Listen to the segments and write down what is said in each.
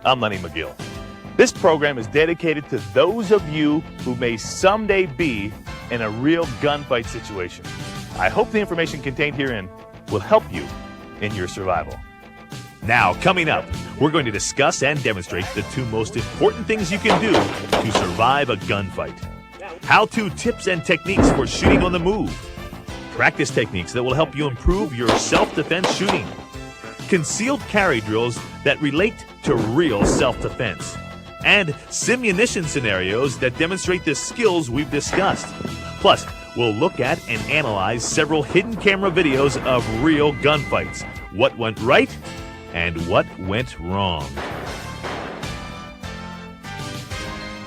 I'm Lenny McGill. This program is dedicated to those of you who may someday be in a real gunfight situation. I hope the information contained herein will help you in your survival. Now, coming up, we're going to discuss and demonstrate the two most important things you can do to survive a gunfight. How-to tips and techniques for shooting on the move. Practice techniques that will help you improve your self-defense shooting. Concealed carry drills that relate to real self-defense. And simunition scenarios that demonstrate the skills we've discussed. Plus, we'll look at and analyze several hidden camera videos of real gunfights. What went right and what went wrong.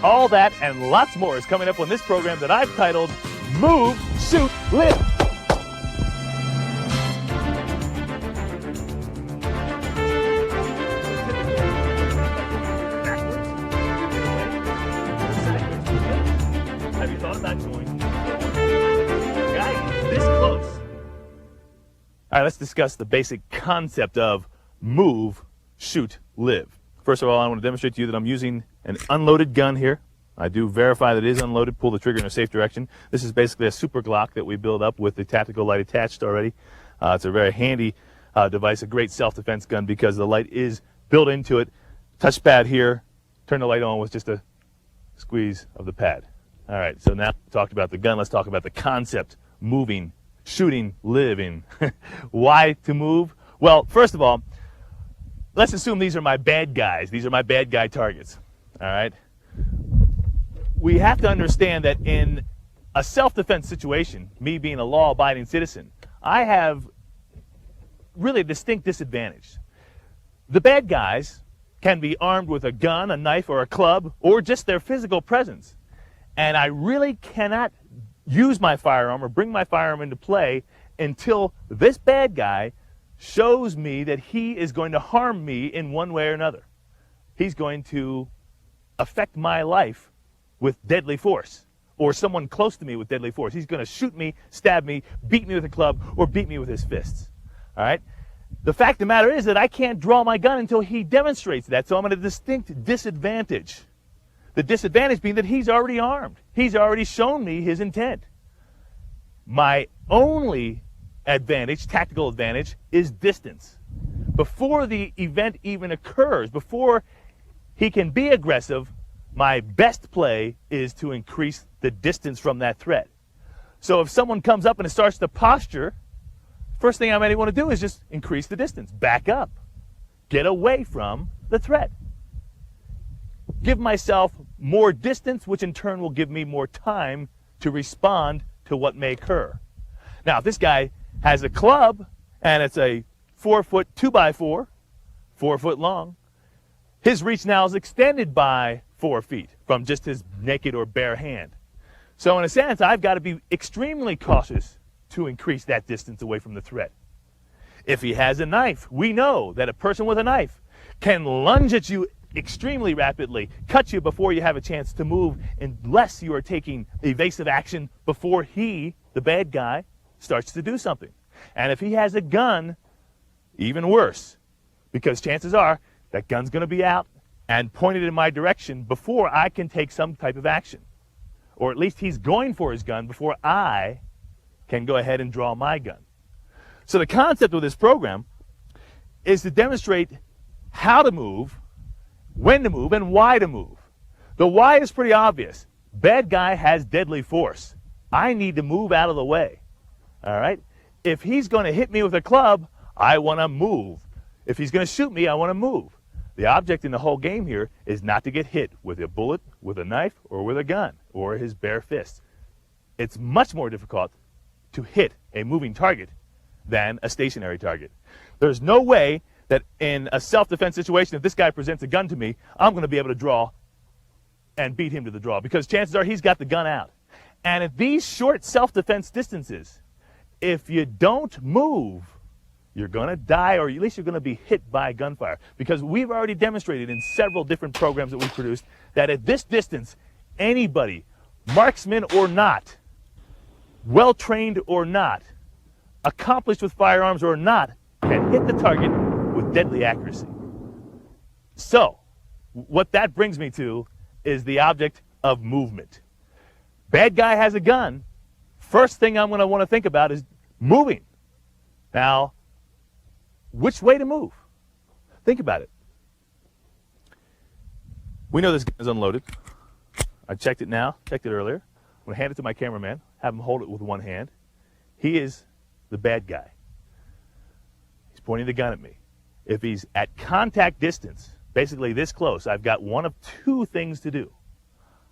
All that and lots more is coming up on this program that I've titled Move, Shoot, Live. Have you thought about going this close? All right, let's discuss the basic concept of move, shoot, live. First of all, I want to demonstrate to you that I'm using an unloaded gun here. I do verify that it is unloaded, pull the trigger in a safe direction. This is basically a super Glock that we build up with the tactical light attached already. It's a very handy device, a great self-defense gun because the light is built into it. Touchpad here, turn the light on with just a squeeze of the pad. All right, so now we talked about the gun, let's talk about the concept, moving, shooting, living. Why to move? Well, first of all, let's assume these are my bad guys. These are my bad guy targets, all right? We have to understand that in a self-defense situation, me being a law-abiding citizen, I have really a distinct disadvantage. The bad guys can be armed with a gun, a knife, or a club, or just their physical presence. And I really cannot use my firearm or bring my firearm into play until this bad guy shows me that he is going to harm me in one way or another. He's going to affect my life with deadly force, or someone close to me with deadly force. He's going to shoot me, stab me, beat me with a club, or beat me with his fists. All right? The fact of the matter is that I can't draw my gun until he demonstrates that, so I'm at a distinct disadvantage. The disadvantage being that he's already armed. He's already shown me his intent. My only advantage, tactical advantage, is distance. Before the event even occurs, before he can be aggressive, my best play is to increase the distance from that threat. So if someone comes up and it starts to posture, first thing I might want to do is just increase the distance, back up, get away from the threat. Give myself more distance, which in turn will give me more time to respond to what may occur. Now, if this guy has a club and it's a 4-foot 2x4, 4 foot long, his reach now is extended by 4 feet from just his naked or bare hand. So in a sense, I've got to be extremely cautious to increase that distance away from the threat. If he has a knife, we know that a person with a knife can lunge at you extremely rapidly, cut you before you have a chance to move, unless you are taking evasive action before he, the bad guy, starts to do something. And if he has a gun, even worse, because chances are that gun's going to be out and pointed in my direction before I can take some type of action. Or at least he's going for his gun before I can go ahead and draw my gun. So the concept of this program is to demonstrate how to move, when to move, and why to move. The why is pretty obvious. Bad guy has deadly force. I need to move out of the way. All right? If he's going to hit me with a club, I want to move. If he's going to shoot me, I want to move. The object in the whole game here is not to get hit with a bullet, with a knife, or with a gun, or his bare fist. It's much more difficult to hit a moving target than a stationary target. There's no way that in a self-defense situation, if this guy presents a gun to me, I'm going to be able to draw and beat him to the draw, because chances are he's got the gun out. And at these short self-defense distances, if you don't move, you're going to die, or at least you're going to be hit by gunfire. Because we've already demonstrated in several different programs that we've produced that at this distance, anybody, marksman or not, well-trained or not, accomplished with firearms or not, can hit the target with deadly accuracy. So, what that brings me to is the object of movement. Bad guy has a gun. First thing I'm going to want to think about is moving. Now, which way to move? Think about it. We know this gun is unloaded. I checked it now, checked it earlier. I'm going to hand it to my cameraman, have him hold it with one hand. He is the bad guy. He's pointing the gun at me. If he's at contact distance, basically this close, I've got one of two things to do.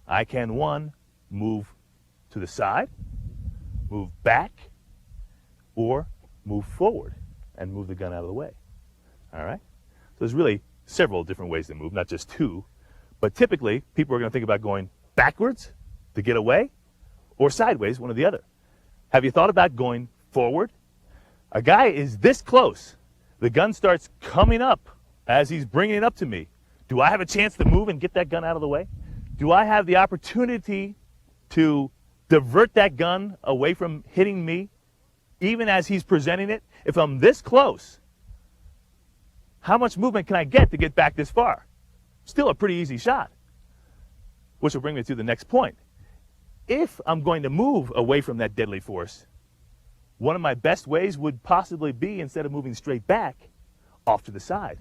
I can, one, move to the side, move back, or move forward and move the gun out of the way. All right? So there's really several different ways to move, not just two. But typically, people are going to think about going backwards to get away or sideways, one or the other. Have you thought about going forward? A guy is this close. The gun starts coming up as he's bringing it up to me. Do I have a chance to move and get that gun out of the way? Do I have the opportunity to divert that gun away from hitting me even as he's presenting it? If I'm this close, how much movement can I get to get back this far? Still a pretty easy shot, which will bring me to the next point. If I'm going to move away from that deadly force, one of my best ways would possibly be, instead of moving straight back, off to the side.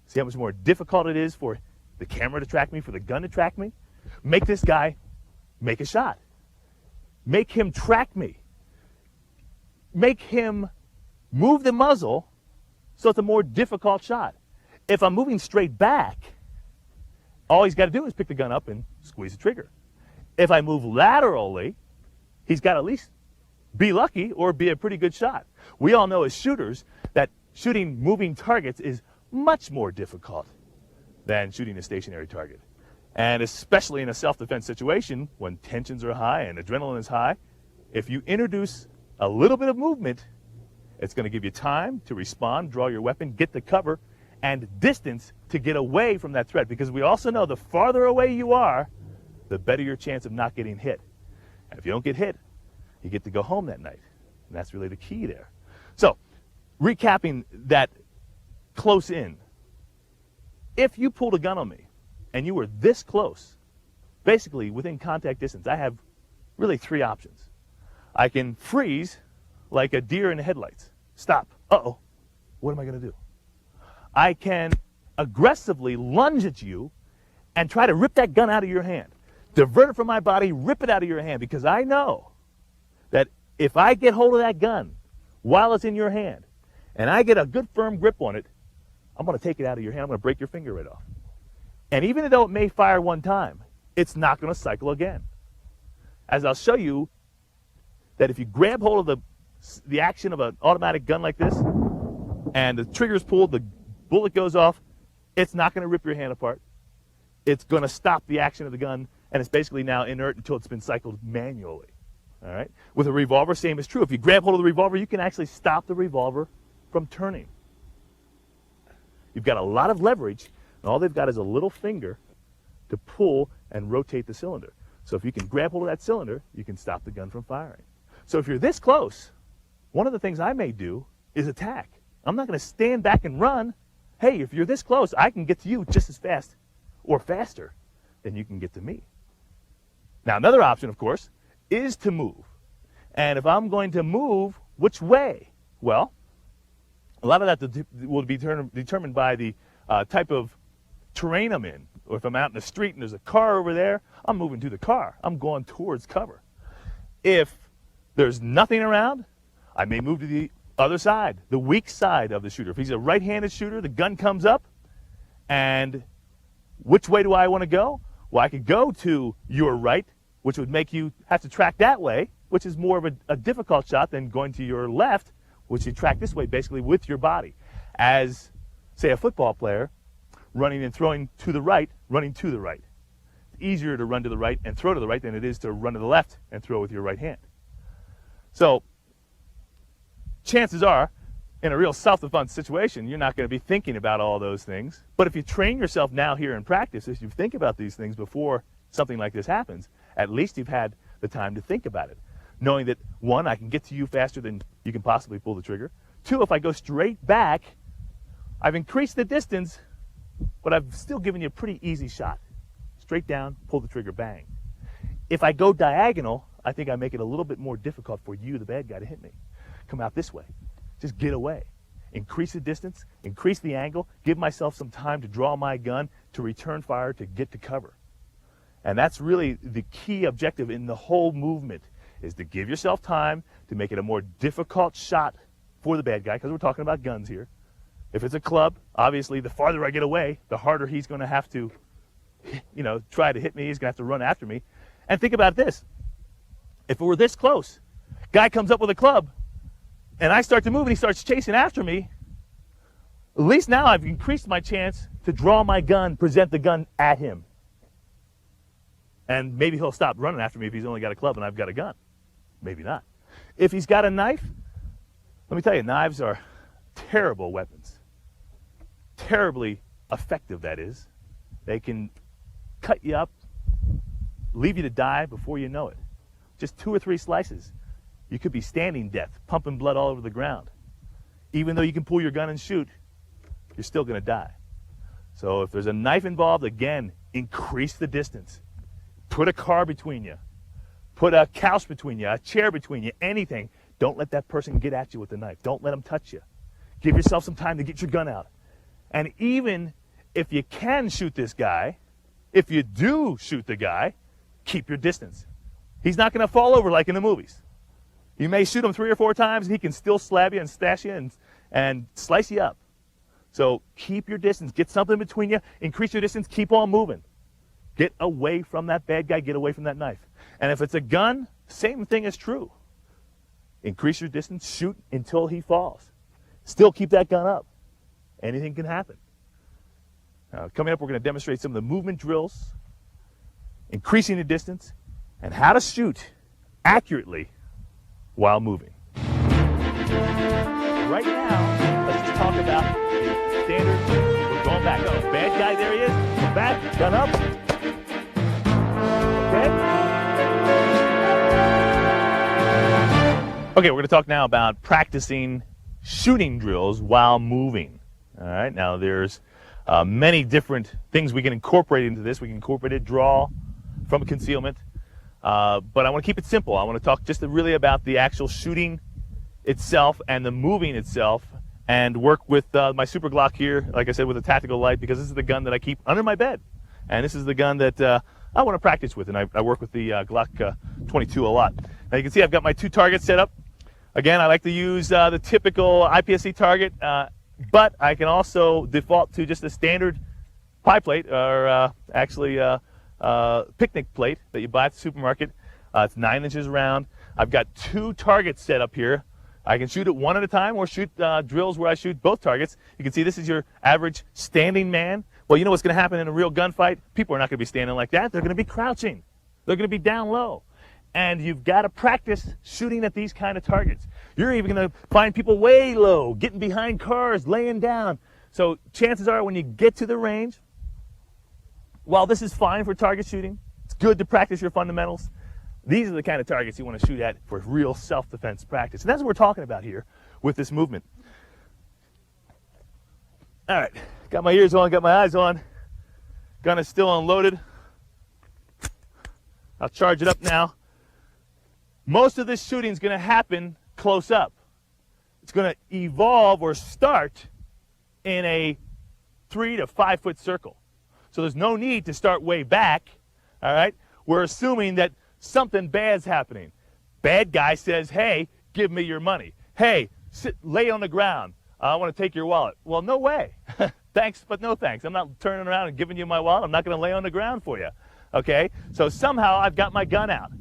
See how much more difficult it is for the camera to track me, for the gun to track me? Make this guy make a shot. Make him track me. Make him move the muzzle so it's a more difficult shot. If I'm moving straight back, all he's got to do is pick the gun up and squeeze the trigger. If I move laterally, he's got to at least be lucky or be a pretty good shot. We all know as shooters that shooting moving targets is much more difficult than shooting a stationary target. And especially in a self-defense situation, when tensions are high and adrenaline is high, if you introduce a little bit of movement, it's going to give you time to respond, draw your weapon, get the cover, and distance to get away from that threat. Because we also know the farther away you are, the better your chance of not getting hit. And if you don't get hit, you get to go home that night. And that's really the key there. So, recapping that close in, if you pulled a gun on me and you were this close, basically within contact distance, I have really three options. I can freeze like a deer in the headlights. Stop. Uh-oh. What am I going to do? I can aggressively lunge at you and try to rip that gun out of your hand. Divert it from my body, rip it out of your hand, because I know that if I get hold of that gun while it's in your hand and I get a good firm grip on it, I'm going to take it out of your hand. I'm going to break your finger right off. And even though it may fire one time, it's not going to cycle again. As I'll show you, that if you grab hold of the action of an automatic gun like this and the trigger's pulled, the bullet goes off, it's not going to rip your hand apart. It's going to stop the action of the gun, and it's basically now inert until it's been cycled manually. All right? With a revolver, same is true. If you grab hold of the revolver, you can actually stop the revolver from turning. You've got a lot of leverage, and all they've got is a little finger to pull and rotate the cylinder. So if you can grab hold of that cylinder, you can stop the gun from firing. So if you're this close, one of the things I may do is attack. I'm not going to stand back and run. Hey, if you're this close, I can get to you just as fast or faster than you can get to me. Now, another option, of course, is to move. And if I'm going to move, which way? Well, a lot of that will be determined by the type of terrain I'm in. Or if I'm out in the street and there's a car over there, I'm moving to the car. I'm going towards cover. If there's nothing around, I may move to the other side, the weak side of the shooter. If he's a right-handed shooter, the gun comes up, and which way do I want to go? Well, I could go to your right, which would make you have to track that way, which is more of a difficult shot than going to your left, which you track this way, basically with your body. As, say, a football player running and throwing to the right, running to the right. It's easier to run to the right and throw to the right than it is to run to the left and throw with your right hand. So, chances are, in a real self-defense situation, you're not going to be thinking about all those things. But if you train yourself now here in practice, if you think about these things before something like this happens, at least you've had the time to think about it. Knowing that, one, I can get to you faster than you can possibly pull the trigger. Two, if I go straight back, I've increased the distance, but I've still given you a pretty easy shot. Straight down, pull the trigger, bang. If I go diagonal, I think I make it a little bit more difficult for you, the bad guy, to hit me. Come out this way. Just get away. Increase the distance, increase the angle, give myself some time to draw my gun, to return fire, to get to cover. And that's really the key objective in the whole movement, is to give yourself time to make it a more difficult shot for the bad guy, because we're talking about guns here. If it's a club, obviously the farther I get away, the harder he's going to have to, try to hit me. He's going to have to run after me. And think about this. If it were this close, guy comes up with a club, and I start to move and he starts chasing after me, at least now I've increased my chance to draw my gun, present the gun at him. And maybe he'll stop running after me if he's only got a club and I've got a gun. Maybe not. If he's got a knife, let me tell you, knives are terrible weapons. Terribly effective, that is. They can cut you up, leave you to die before you know it. Just 2 or 3 slices. You could be standing death, pumping blood all over the ground. Even though you can pull your gun and shoot, you're still going to die. So if there's a knife involved, again, increase the distance. Put a car between you. Put a couch between you, a chair between you, anything. Don't let that person get at you with the knife. Don't let them touch you. Give yourself some time to get your gun out. And even if you can shoot this guy, if you do shoot the guy, keep your distance. He's not going to fall over like in the movies. You may shoot him 3 or 4 times, and he can still slab you and stash you and slice you up. So keep your distance. Get something between you. Increase your distance. Keep on moving. Get away from that bad guy. Get away from that knife. And if it's a gun, same thing is true. Increase your distance. Shoot until he falls. Still keep that gun up. Anything can happen. Now, coming up, we're going to demonstrate some of the movement drills, increasing the distance, and how to shoot accurately while moving. Right now, let's just talk about the standard. We're going back. Oh, bad guy, there he is. Go back, gun up. Okay, we're going to talk now about practicing shooting drills while moving. All right, now there's many different things we can incorporate into this. We can incorporate a draw from concealment. But I want to keep it simple. I want to talk just really about the actual shooting itself and the moving itself, and work with my Super Glock here, like I said, with a tactical light, because this is the gun that I keep under my bed. And this is the gun that I want to practice with, and I work with the Glock 22 a lot. Now you can see I've got my 2 targets set up. Again, I like to use the typical IPSC target, but I can also default to just a standard pie plate, or picnic plate that you buy at the supermarket. It's 9 inches round. I've got 2 targets set up here. I can shoot it one at a time, or shoot drills where I shoot both targets. You can see this is your average standing man. Well, you know what's going to happen in a real gunfight? People are not going to be standing like that. They're going to be crouching. They're going to be down low. And you've got to practice shooting at these kind of targets. You're even going to find people way low, getting behind cars, laying down. So chances are when you get to the range, while this is fine for target shooting, it's good to practice your fundamentals. These are the kind of targets you want to shoot at for real self-defense practice. And that's what we're talking about here with this movement. All right, got my ears on, got my eyes on. Gun is still unloaded. I'll charge it up now. Most of this shooting is going to happen close up. It's going to evolve or start in a 3 to 5 foot circle. So there's no need to start way back, all right? We're assuming that something bad's happening. Bad guy says, hey, give me your money. Hey, lay on the ground. I want to take your wallet. Well, no way. Thanks, but no thanks. I'm not turning around and giving you my wallet. I'm not going to lay on the ground for you, okay? So somehow I've got my gun out.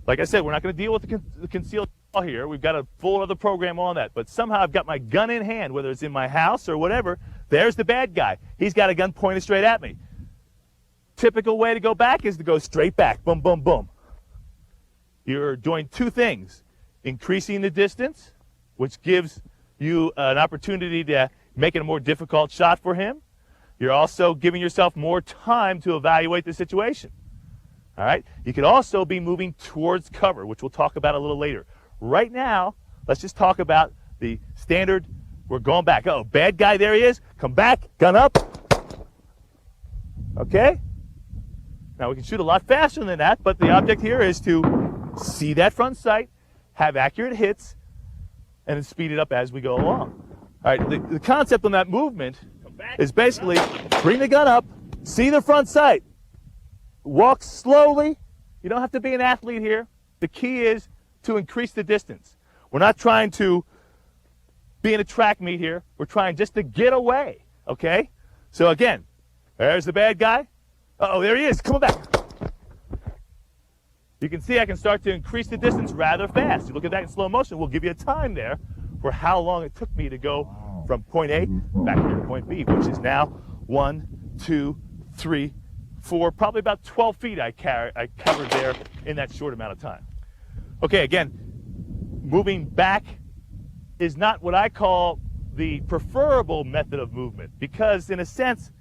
Like I said, we're not going to deal with the concealed here. We've got a full other program on that. But somehow I've got my gun in hand, whether it's in my house or whatever. There's the bad guy. He's got a gun pointed straight at me. Typical way to go back is to go straight back. Boom, boom, boom. You're doing 2 things. Increasing the distance, which gives you an opportunity to make it a more difficult shot for him. You're also giving yourself more time to evaluate the situation. All right? You could also be moving towards cover, which we'll talk about a little later. Right now, let's just talk about the standard we're going back. Oh, bad guy, there he is. Come back, gun up. Okay? Now we can shoot a lot faster than that, but the object here is to see that front sight, have accurate hits, and then speed it up as we go along. All right, the concept on that movement is basically bring the gun up, see the front sight, walk slowly. You don't have to be an athlete here. The key is to increase the distance. We're not trying to be in a track meet here. We're trying just to get away, okay? So again, there's the bad guy. Uh-oh, there he is, coming back. You can see I can start to increase the distance rather fast. You look at that in slow motion, we'll give you a time there for how long it took me to go from point A back here to point B, which is now 1, 2, 3, 4, probably about 12 feet I covered there in that short amount of time. Okay, again, moving back is not what I call the preferable method of movement because, in a sense,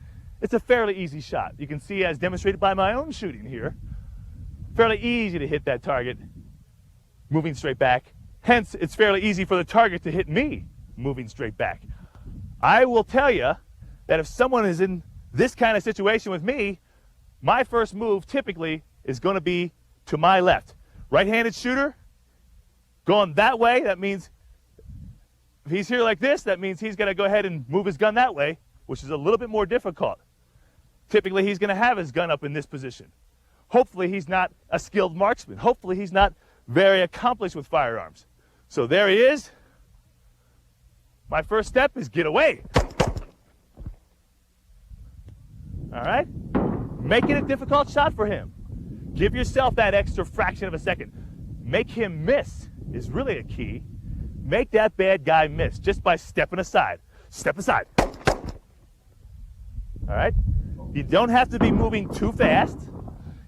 it's a fairly easy shot. You can see, as demonstrated by my own shooting here, fairly easy to hit that target moving straight back. Hence, it's fairly easy for the target to hit me moving straight back. I will tell you that if someone is in this kind of situation with me, my first move typically is going to be to my left. Right-handed shooter, going that way, that means if he's here like this, that means he's going to go ahead and move his gun that way, which is a little bit more difficult. Typically, he's going to have his gun up in this position. Hopefully, he's not a skilled marksman. Hopefully, he's not very accomplished with firearms. So there he is. My first step is get away. All right? Make it a difficult shot for him. Give yourself that extra fraction of a second. Make him miss is really a key. Make that bad guy miss just by stepping aside. Step aside. All right? You don't have to be moving too fast.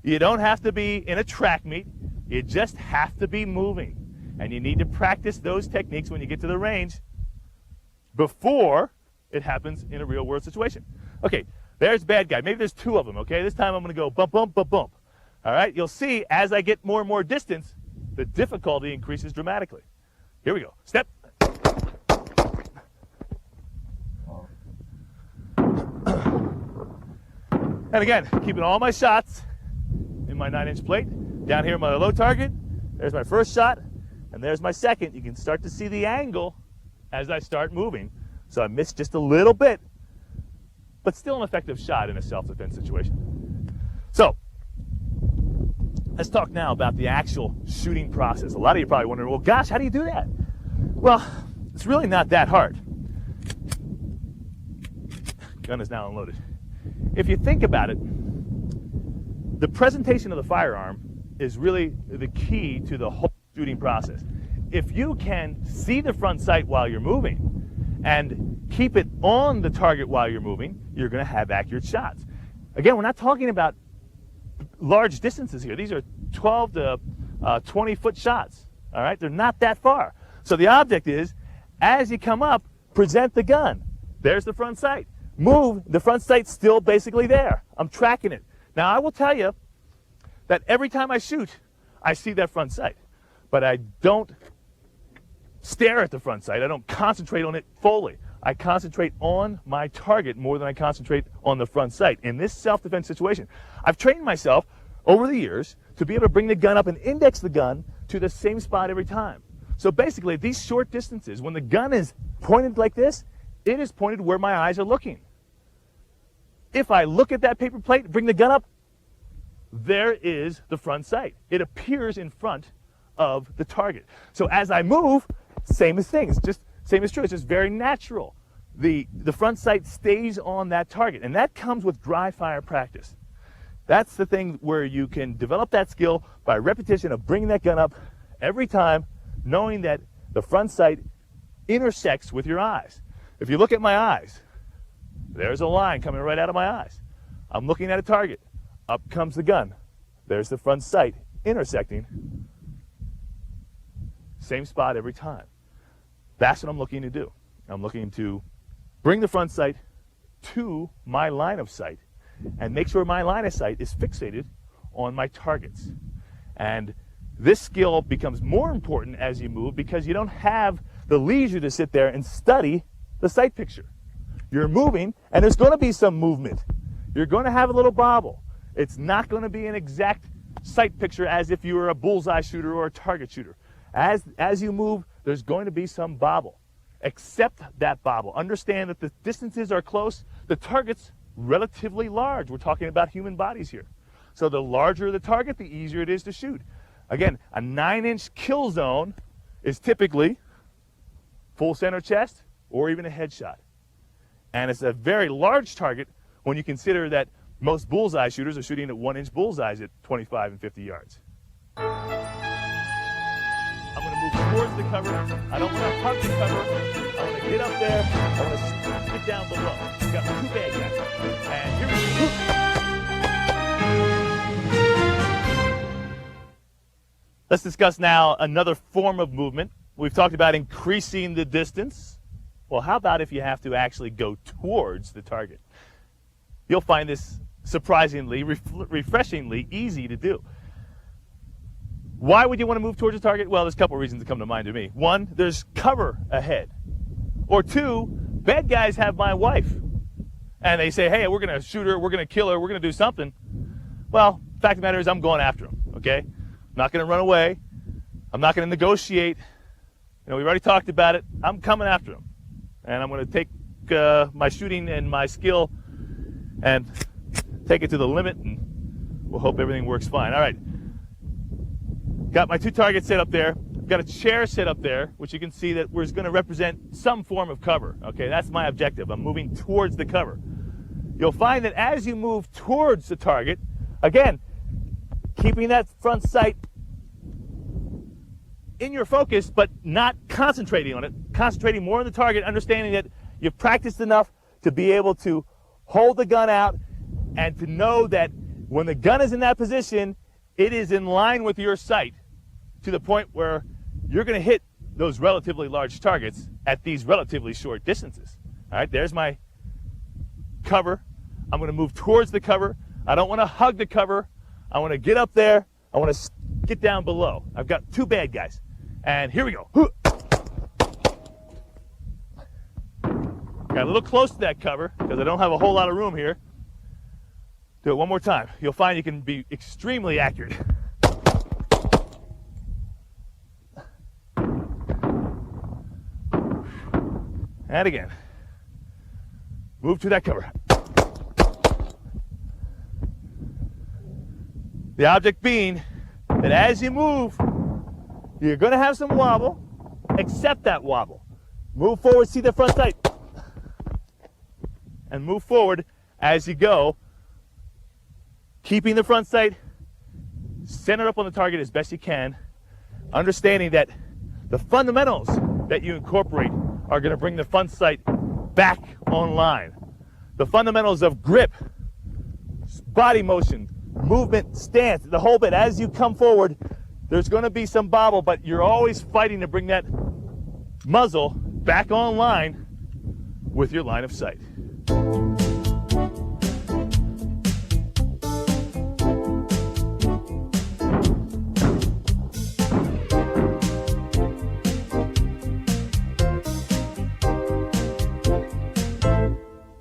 You don't have to be in a track meet. You just have to be moving. And you need to practice those techniques when you get to the range before it happens in a real world situation. Okay, there's bad guy. Maybe there's two of them, okay? This time I'm going to go bump, bump, bump, bump. All right, you'll see as I get more and more distance, the difficulty increases dramatically. Here we go. Step. And again, keeping all my shots in my 9-inch plate. Down here, my low target. There's my first shot, and there's my second. You can start to see the angle as I start moving. So I missed just a little bit, but still an effective shot in a self-defense situation. So let's talk now about the actual shooting process. A lot of you are probably wondering, well, gosh, how do you do that? Well, it's really not that hard. Gun is now unloaded. If you think about it, the presentation of the firearm is really the key to the whole shooting process. If you can see the front sight while you're moving and keep it on the target while you're moving, you're going to have accurate shots. Again, we're not talking about large distances here. These are 12 to 20-foot shots. All right? They're not that far. So the object is, as you come up, present the gun. There's the front sight. Move, the front sight's still basically there. I'm tracking it. Now, I will tell you that every time I shoot, I see that front sight. But I don't stare at the front sight. I don't concentrate on it fully. I concentrate on my target more than I concentrate on the front sight. In this self-defense situation, I've trained myself over the years to be able to bring the gun up and index the gun to the same spot every time. So basically, at these short distances, when the gun is pointed like this, it is pointed where my eyes are looking. If I look at that paper plate, bring the gun up, there is the front sight. It appears in front of the target. So as I move, same as things, just same as true. It's just very natural. The front sight stays on that target, and that comes with dry fire practice. That's the thing where you can develop that skill by repetition of bringing that gun up every time, knowing that the front sight intersects with your eyes. If you look at my eyes, there's a line coming right out of my eyes. I'm looking at a target. Up comes the gun. There's the front sight intersecting. Same spot every time. That's what I'm looking to do. I'm looking to bring the front sight to my line of sight and make sure my line of sight is fixated on my targets. And this skill becomes more important as you move because you don't have the leisure to sit there and study the sight picture. You're moving, and there's going to be some movement. You're going to have a little bobble. It's not going to be an exact sight picture as if you were a bullseye shooter or a target shooter. As you move, there's going to be some bobble. Accept that bobble. Understand that the distances are close. The target's relatively large. We're talking about human bodies here. So the larger the target, the easier it is to shoot. Again, a 9-inch kill zone is typically full center chest or even a headshot. And it's a very large target when you consider that most bullseye shooters are shooting at 1-inch bullseyes at 25 and 50 yards. I'm going to move towards the cover. I don't want to hug the cover. I want to get up there. I want to get down below. We've got 2 bad guys. And here we go. Let's discuss now another form of movement. We've talked about increasing the distance. Well, how about if you have to actually go towards the target? You'll find this surprisingly, refreshingly easy to do. Why would you want to move towards the target? Well, there's a couple reasons that come to mind to me. 1, there's cover ahead. Or 2, bad guys have my wife. And they say, hey, we're going to shoot her, we're going to kill her, we're going to do something. Well, the fact of the matter is I'm going after them, okay? I'm not going to run away. I'm not going to negotiate. You know, we've already talked about it. I'm coming after them. And I'm going to take my shooting and my skill and take it to the limit, and we'll hope everything works fine. All right. Got my 2 targets set up there. Got a chair set up there, which you can see that we're going to represent some form of cover. Okay, that's my objective. I'm moving towards the cover. You'll find that as you move towards the target, again, keeping that front sight in your focus, but not concentrating on it, concentrating more on the target, understanding that you've practiced enough to be able to hold the gun out and to know that when the gun is in that position, it is in line with your sight to the point where you're going to hit those relatively large targets at these relatively short distances. All right, there's my cover. I'm going to move towards the cover. I don't want to hug the cover. I want to get up there. I want to get down below. I've got 2 bad guys. And here we go. Got a little close to that cover because I don't have a whole lot of room here. Do it one more time. You'll find you can be extremely accurate. And again. Move to that cover. The object being that as you move, you're going to have some wobble. Accept that wobble. Move forward, see the front sight. And move forward as you go, keeping the front sight centered up on the target as best you can, understanding that the fundamentals that you incorporate are going to bring the front sight back online. The fundamentals of grip, body motion, movement, stance, the whole bit. As you come forward, there's going to be some bobble, but you're always fighting to bring that muzzle back online with your line of sight.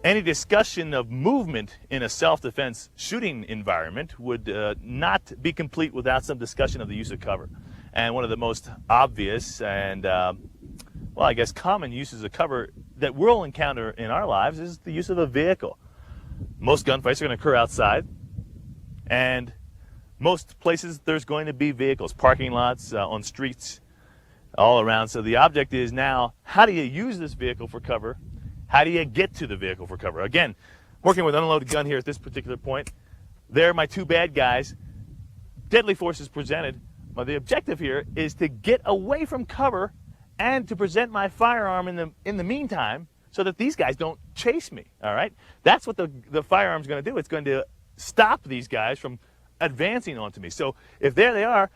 Any discussion of movement in a self-defense shooting environment would not be complete without some discussion of the use of cover. And one of the most obvious and, well, I guess common uses of cover that we'll encounter in our lives is the use of a vehicle. Most gunfights are going to occur outside, and most places there's going to be vehicles, parking lots, on streets, all around. So the object is now, how do you use this vehicle for cover? How do you get to the vehicle for cover? Again, working with an unloaded gun here at this particular point. There are my 2 bad guys. Deadly force is presented. But the objective here is to get away from cover and to present my firearm in the meantime so that these guys don't chase me, all right? That's what the firearm's going to do. It's going to stop these guys from advancing onto me. So if there they are,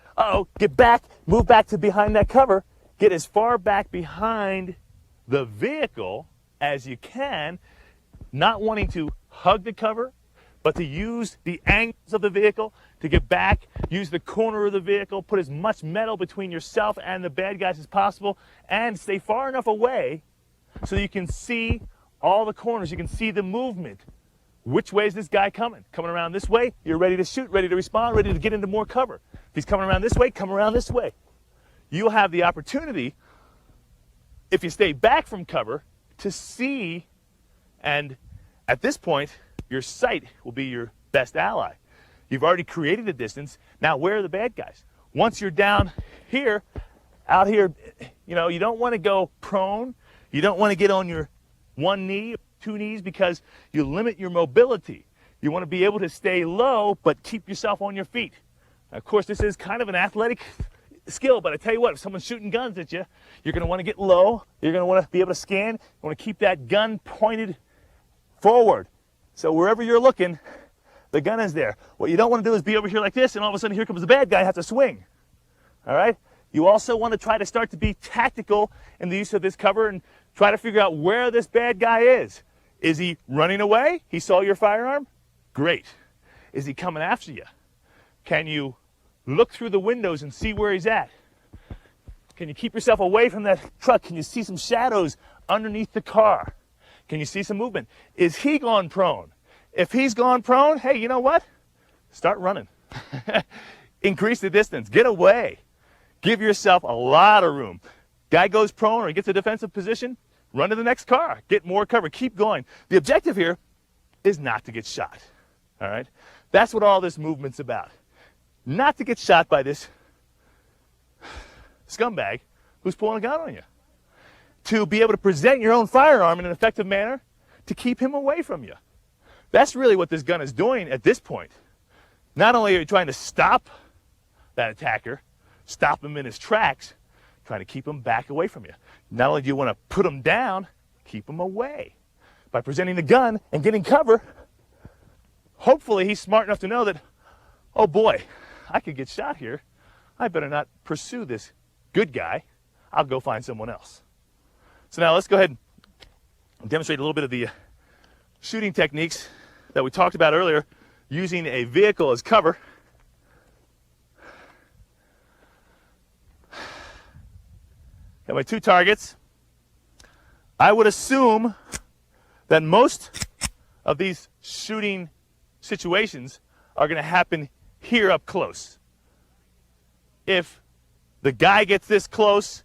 get back, move back to behind that cover, get as far back behind the vehicle as you can, not wanting to hug the cover, but to use the angles of the vehicle to get back, use the corner of the vehicle, put as much metal between yourself and the bad guys as possible, and stay far enough away so you can see all the corners. You can see the movement. Which way is this guy coming? Coming around this way, you're ready to shoot, ready to respond, ready to get into more cover. If he's coming around this way, come around this way. You'll have the opportunity, if you stay back from cover, to see, and at this point, your sight will be your best ally. You've already created a distance. Now, where are the bad guys? Once you're down here, out here, you know, you don't want to go prone. You don't want to get on your one knee, two knees, because you limit your mobility. You want to be able to stay low, but keep yourself on your feet. Now, of course, this is kind of an athletic skill, but I tell you what, if someone's shooting guns at you, you're going to want to get low. You're going to want to be able to scan. You want to keep that gun pointed forward. So wherever you're looking, the gun is there. What you don't want to do is be over here like this, and all of a sudden here comes the bad guy, have to swing. All right? You also want to try to start to be tactical in the use of this cover and try to figure out where this bad guy is. Is he running away? He saw your firearm? Great. Is he coming after you? Can you look through the windows and see where he's at? Can you keep yourself away from that truck? Can you see some shadows underneath the car? Can you see some movement? Is he gone prone? If he's gone prone, hey, you know what? Start running. Increase the distance. Get away. Give yourself a lot of room. Guy goes prone or he gets a defensive position, run to the next car. Get more cover. Keep going. The objective here is not to get shot. All right? That's what all this movement's about. Not to get shot by this scumbag who's pulling a gun on you. To be able to present your own firearm in an effective manner to keep him away from you. That's really what this gun is doing at this point. Not only are you trying to stop that attacker, stop him in his tracks, trying to keep him back away from you. Not only do you want to put him down, keep him away. By presenting the gun and getting cover, hopefully he's smart enough to know that, oh boy, I could get shot here. I better not pursue this good guy. I'll go find someone else. So now let's go ahead and demonstrate a little bit of the shooting techniques that we talked about earlier, using a vehicle as cover. Got my two targets. I would assume that most of these shooting situations are going to happen here up close. If the guy gets this close,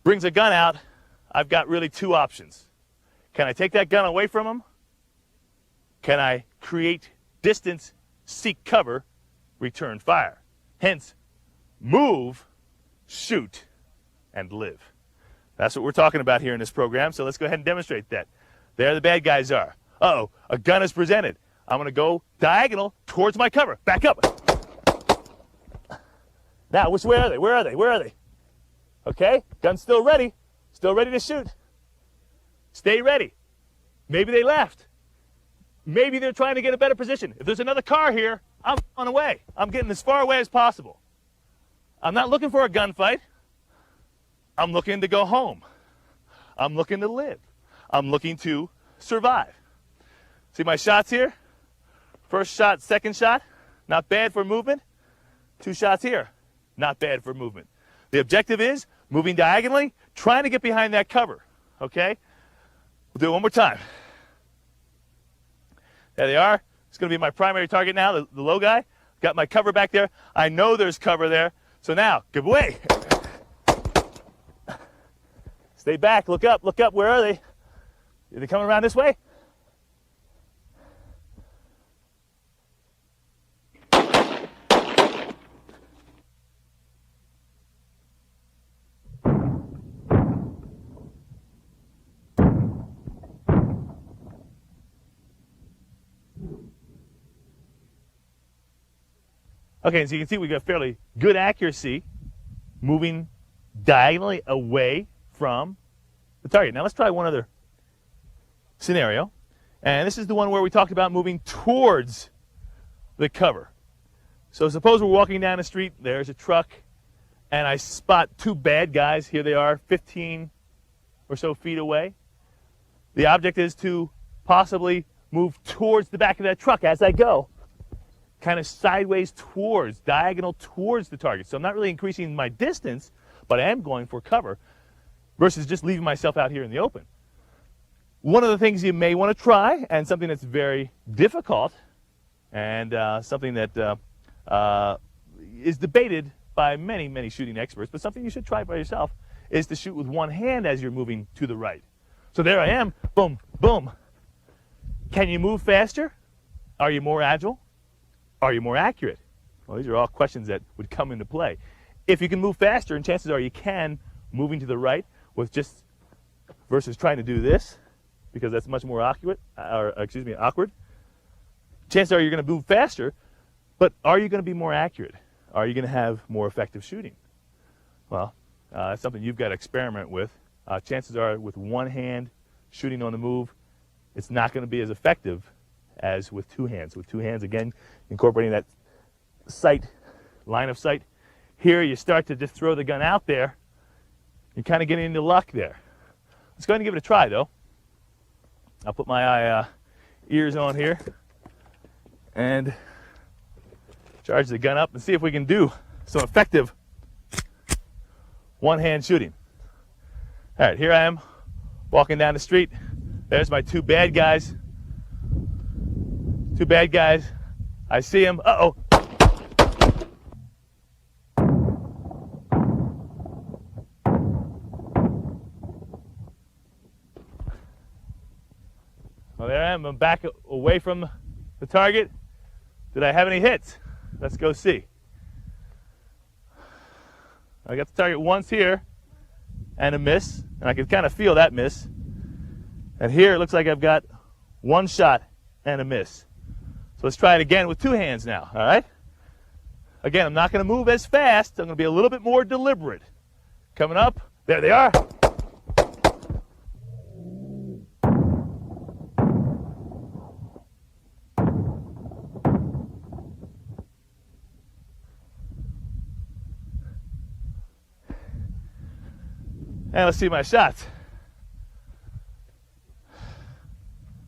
brings a gun out, I've got really two options. Can I take that gun away from him? Can I create distance, seek cover, return fire? Hence, move, shoot, and live. That's what we're talking about here in this program, so let's go ahead and demonstrate that. There the bad guys are. Uh-oh, a gun is presented. I'm going to go diagonal towards my cover. Back up. Now, which way are they? Where are they? Where are they? Okay, gun's still ready to shoot. Stay ready. Maybe they left. Maybe they're trying to get a better position. If there's another car here, I'm on away. I'm getting as far away as possible. I'm not looking for a gunfight. I'm looking to go home. I'm looking to live. I'm looking to survive. See my shots here? First shot, second shot, not bad for movement. Two shots here, not bad for movement. The objective is moving diagonally, trying to get behind that cover, okay? We'll do it one more time. There they are. It's going to be my primary target now, the low guy. Got my cover back there. I know there's cover there. So now, give away. Stay back, look up, where are they? Are they coming around this way? Okay, so you can see we got fairly good accuracy moving diagonally away from the target. Now let's try one other scenario. And this is the one where we talked about moving towards the cover. So suppose we're walking down the street, there's a truck, and I spot two bad guys. Here they are, 15 or so feet away. The object is to possibly move towards the back of that truck as I go. Kind of sideways towards, diagonal towards the target. So I'm not really increasing my distance, but I am going for cover. versus just leaving myself out here in the open. One of the things you may want to try, and something that's very difficult, and something that is debated by many, many shooting experts, but something you should try by yourself, is to shoot with one hand as you're moving to the right. So there I am, boom, boom. Can you move faster? Are you more agile? Are you more accurate? Well, these are all questions that would come into play. If you can move faster, and chances are you can, moving to the right with just versus trying to do this, because that's much more awkward. Chances are you're going to move faster, but are you going to be more accurate? Are you going to have more effective shooting? Well, that's something you've got to experiment with. Chances are with one hand shooting on the move, it's not going to be as effective as with two hands. With two hands, again, incorporating that sight, line of sight. Here you start to just throw the gun out there. You're kind of getting into luck there. Let's go ahead and give it a try, though. I'll put my ears on here and charge the gun up and see if we can do some effective one-hand shooting. All right, here I am walking down the street. There's my two bad guys. Two bad guys. I see them. Uh-oh. Well, there I am. I'm back away from the target. Did I have any hits? Let's go see. I got the target once here and a miss, and I can kind of feel that miss. And here it looks like I've got one shot and a miss. So let's try it again with two hands now, all right? Again, I'm not going to move as fast. I'm going to be a little bit more deliberate. Coming up. There they are. And let's see my shots.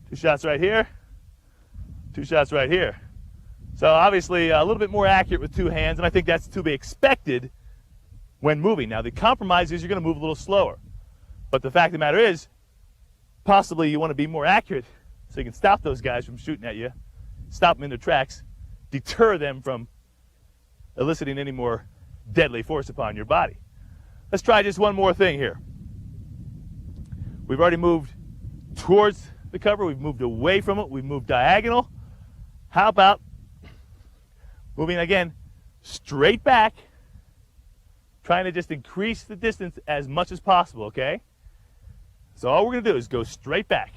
Two shots right here. Two shots right here. So obviously a little bit more accurate with two hands, and I think that's to be expected when moving. Now the compromise is you're going to move a little slower. But the fact of the matter is, possibly you want to be more accurate so you can stop those guys from shooting at you, stop them in their tracks, deter them from eliciting any more deadly force upon your body. Let's try just one more thing here. We've already moved towards the cover. We've moved away from it. We've moved diagonal. How about moving again straight back, trying to just increase the distance as much as possible, okay? So all we're going to do is go straight back.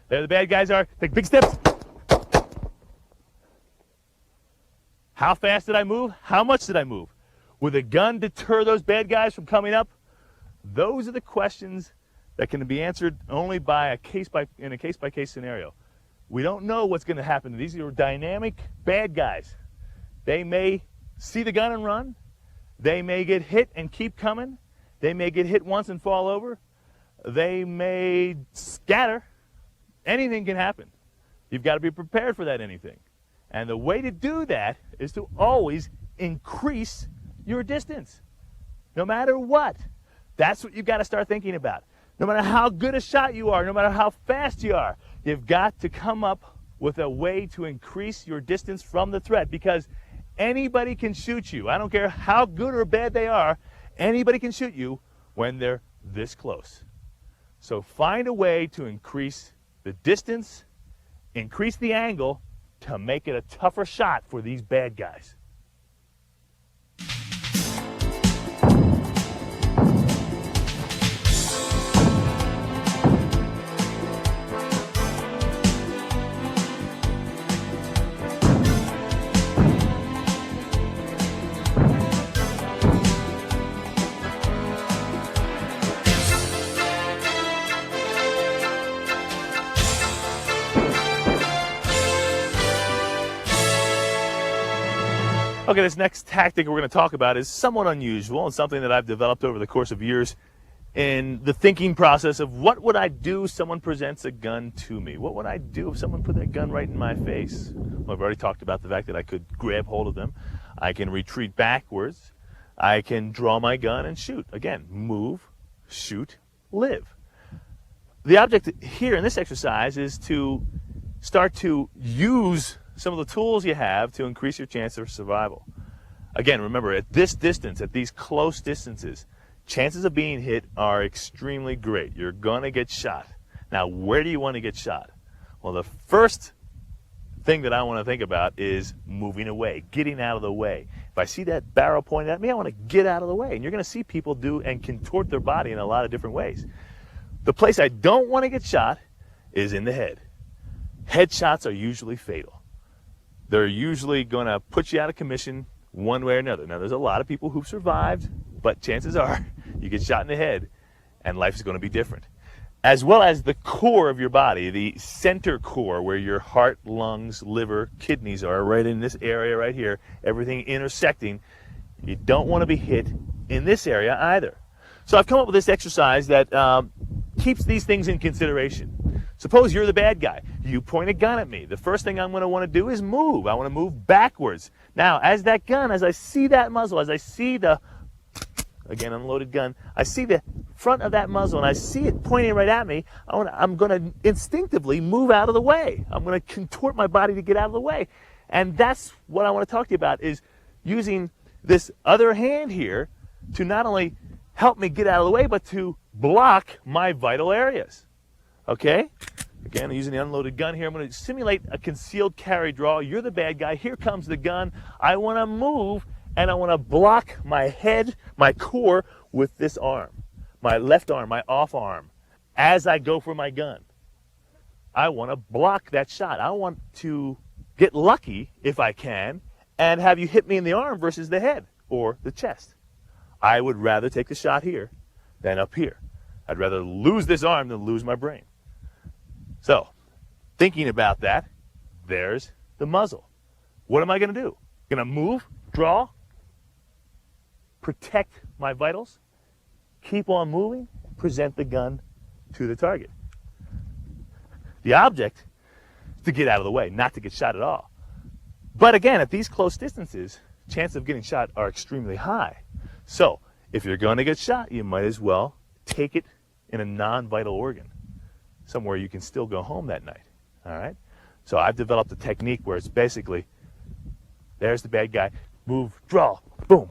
There the bad guys are. Take big steps. How fast did I move? How much did I move? Will the gun deter those bad guys from coming up? Those are the questions that can be answered only by in a case-by-case scenario. We don't know what's going to happen. These are dynamic bad guys. They may see the gun and run. They may get hit and keep coming. They may get hit once and fall over. They may scatter. Anything can happen. You've got to be prepared for that anything. And the way to do that is to always increase your distance, no matter what. That's what you've got to start thinking about. No matter how good a shot you are, no matter how fast you are, you've got to come up with a way to increase your distance from the threat, because anybody can shoot you. I don't care how good or bad they are, anybody can shoot you when they're this close. So find a way to increase the distance, increase the angle to make it a tougher shot for these bad guys. Okay, this next tactic we're going to talk about is somewhat unusual and something that I've developed over the course of years in the thinking process of what would I do if someone presents a gun to me? What would I do if someone put that gun right in my face? Well, I've already talked about the fact that I could grab hold of them. I can retreat backwards. I can draw my gun and shoot. Again, move, shoot, live. The object here in this exercise is to start to use some of the tools you have to increase your chance of survival. Again, remember, at this distance, at these close distances, chances of being hit are extremely great. You're going to get shot. Now, where do you want to get shot? Well, the first thing that I want to think about is moving away, getting out of the way. If I see that barrel pointed at me, I want to get out of the way. And you're going to see people do and contort their body in a lot of different ways. The place I don't want to get shot is in the head. Headshots are usually fatal. They're usually going to put you out of commission one way or another. Now, there's a lot of people who've survived, but chances are you get shot in the head and life is going to be different. As well as the core of your body, the center core where your heart, lungs, liver, kidneys are, right in this area right here, everything intersecting. You don't want to be hit in this area either. So I've come up with this exercise that keeps these things in consideration. Suppose you're the bad guy. You point a gun at me. The first thing I'm going to want to do is move. I want to move backwards. Now, as that gun, as I see that muzzle, as I see the, again, unloaded gun, I see the front of that muzzle and I see it pointing right at me, I'm going to instinctively move out of the way. I'm going to contort my body to get out of the way. And that's what I want to talk to you about, is using this other hand here to not only help me get out of the way, but to block my vital areas. Okay? Again, I'm using the unloaded gun here. I'm going to simulate a concealed carry draw. You're the bad guy. Here comes the gun. I want to move, and I want to block my head, my core, with this arm. My left arm, my off arm, as I go for my gun. I want to block that shot. I want to get lucky, if I can, and have you hit me in the arm versus the head or the chest. I would rather take the shot here than up here. I'd rather lose this arm than lose my brain. So, thinking about that, there's the muzzle. What am I going to do? Going to move, draw, protect my vitals, keep on moving, present the gun to the target. The object is to get out of the way, not to get shot at all. But again, at these close distances, chances of getting shot are extremely high. So, if you're going to get shot, you might as well take it in a non-vital organ, somewhere you can still go home that night. All right? So I've developed a technique where it's basically, there's the bad guy, move, draw, boom.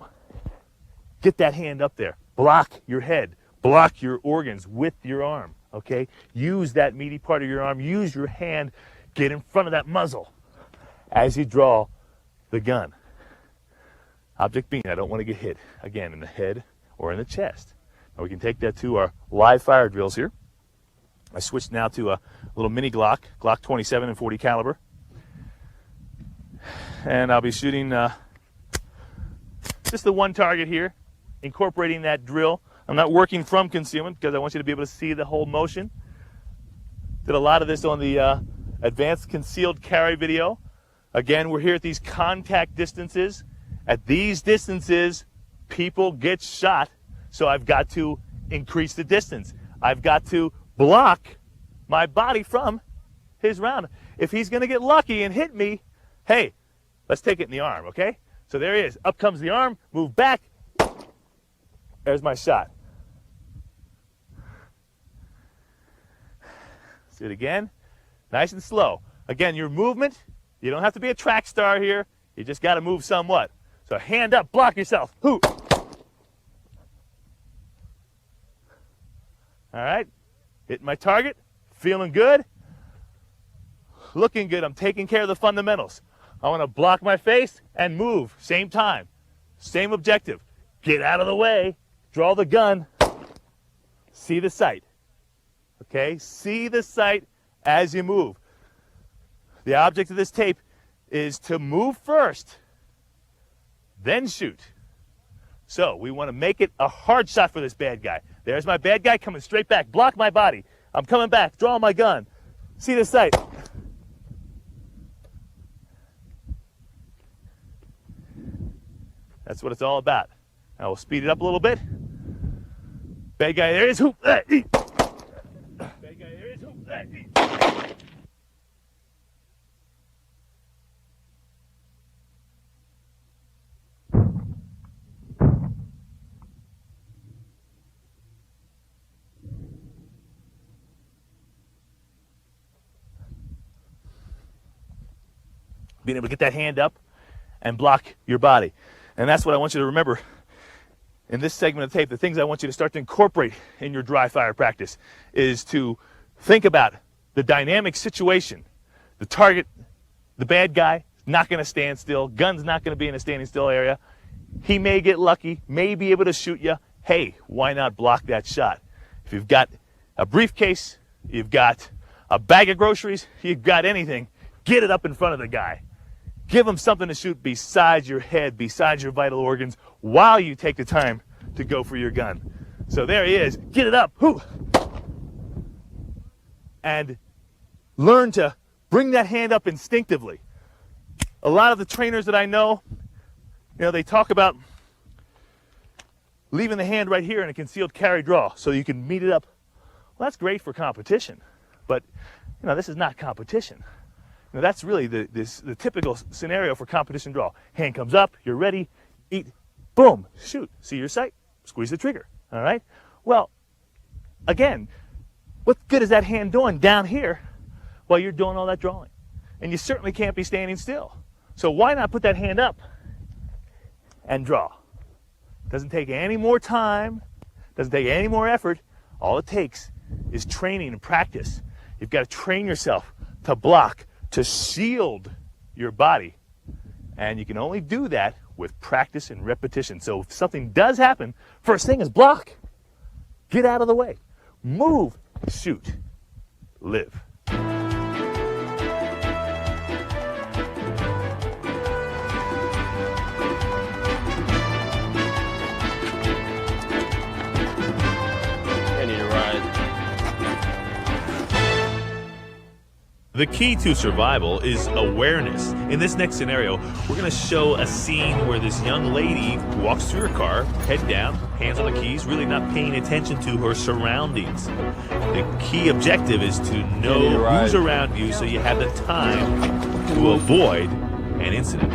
Get that hand up there. Block your head. Block your organs with your arm. Okay? Use that meaty part of your arm. Use your hand. Get in front of that muzzle as you draw the gun. Object being, I don't want to get hit, again, in the head or in the chest. Now we can take that to our live fire drills here. I switched now to a little mini Glock 27 and 40 caliber. And I'll be shooting just the one target here, incorporating that drill. I'm not working from concealment because I want you to be able to see the whole motion. Did a lot of this on the advanced concealed carry video. Again, we're here at these contact distances. At these distances, people get shot, so I've got to increase the distance. I've got to block my body from his round. If he's going to get lucky and hit me, hey, let's take it in the arm, okay? So there he is. Up comes the arm, move back. There's my shot. Let's do it again. Nice and slow. Again, your movement, you don't have to be a track star here. You just got to move somewhat. So hand up, block yourself. Hoo. All right. Hitting my target. Feeling good. Looking good. I'm taking care of the fundamentals. I want to block my face and move. Same time. Same objective. Get out of the way. Draw the gun. See the sight. Okay? See the sight as you move. The object of this tape is to move first, then shoot. So we want to make it a hard shot for this bad guy. There's my bad guy coming straight back. Block my body. I'm coming back. Draw my gun. See the sight. That's what it's all about. Now we'll speed it up a little bit. Bad guy, there is. Bad guy, there is. being able to get that hand up and block your body. And that's what I want you to remember in this segment of tape. The things I want you to start to incorporate in your dry fire practice is to think about the dynamic situation. The target, the bad guy, not going to stand still. Gun's not going to be in a standing still area. He may get lucky, may be able to shoot you. Hey, why not block that shot? If you've got a briefcase, you've got a bag of groceries, you've got anything, get it up in front of the guy. Give him something to shoot besides your head, besides your vital organs, while you take the time to go for your gun. So there he is. Get it up. Whew. And learn to bring that hand up instinctively. A lot of the trainers that I know, they talk about leaving the hand right here in a concealed carry draw so you can meet it up. Well, that's great for competition, but this is not competition. That's really the typical scenario for competition draw. Hand comes up, you're ready, eat, boom, shoot. See your sight, squeeze the trigger, all right? Well, again, what good is that hand doing down here while you're doing all that drawing? And you certainly can't be standing still. So why not put that hand up and draw? Doesn't take any more time, doesn't take any more effort. All it takes is training and practice. You've got to train yourself to block, to shield your body. And you can only do that with practice and repetition. So if something does happen, first thing is block. Get out of the way. Move, shoot, live. The key to survival is awareness. In this next scenario, we're going to show a scene where this young lady walks through her car, head down, hands on the keys, really not paying attention to her surroundings. The key objective is to know who's around you so you have the time to avoid an incident.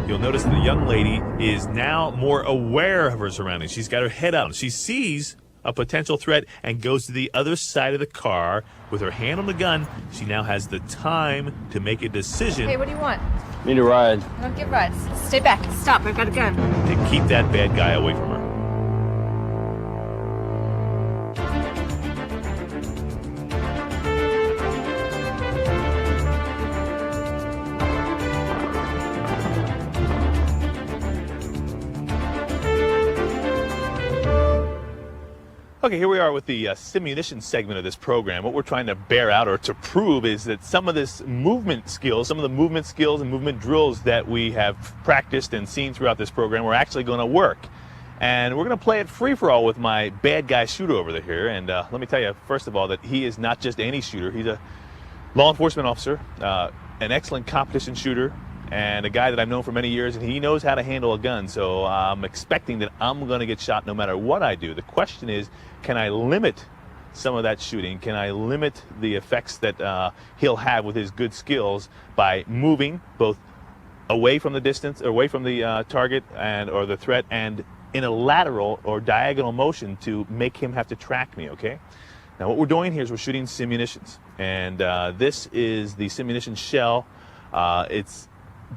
You'll notice the young lady is now more aware of her surroundings. She's got her head out. She sees a potential threat and goes to the other side of the car with her hand on the gun. She now has the time to make a decision. Hey, what do you want? Need a ride. I don't give rides. Stay back. Stop. I've got a gun. To keep that bad guy away from her. Okay, here we are with the simunition segment of this program. What we're trying to bear out or to prove is that some of this movement skills, some of the movement skills and movement drills that we have practiced and seen throughout this program are actually going to work. And we're going to play it free-for-all with my bad guy shooter over here. And let me tell you, first of all, that he is not just any shooter. He's a law enforcement officer, an excellent competition shooter, and a guy that I've known for many years, and he knows how to handle a gun. So I'm expecting that I'm going to get shot no matter what I do. The question is, can I limit some of that shooting? Can I limit the effects that he'll have with his good skills by moving both away from the distance, or away from the target or the threat, and in a lateral or diagonal motion to make him have to track me, okay? Now what we're doing here is we're shooting simunitions. And this is the simunition shell. It's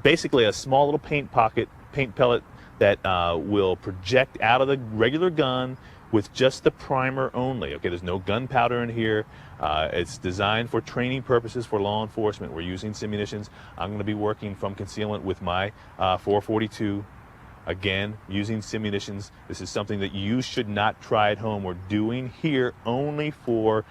basically a small little paint pellet that will project out of the regular gun with just the primer only. Okay, there's no gunpowder in here. It's designed for training purposes for law enforcement. We're using simunitions. I'm going to be working from concealment with my 442. Again, using simunitions. This is something that you should not try at home. We're doing here only for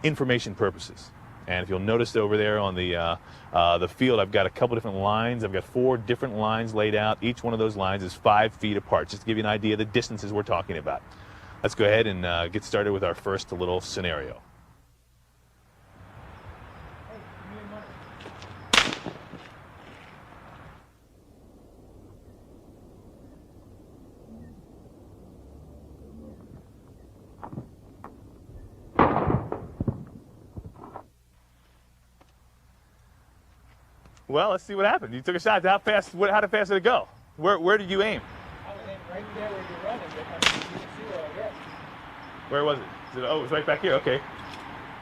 information purposes. And if you'll notice over there on the field, I've got a couple different lines. I've got 4 different lines laid out. Each one of those lines is 5 feet apart, just to give you an idea of the distances we're talking about. Let's go ahead and get started with our first little scenario. Well, let's see what happened. You took a shot. How fast did it go? Where did you aim? I was aiming right there where you're running, but I didn't see what I got. Where was it? Oh, it was right back here. Okay.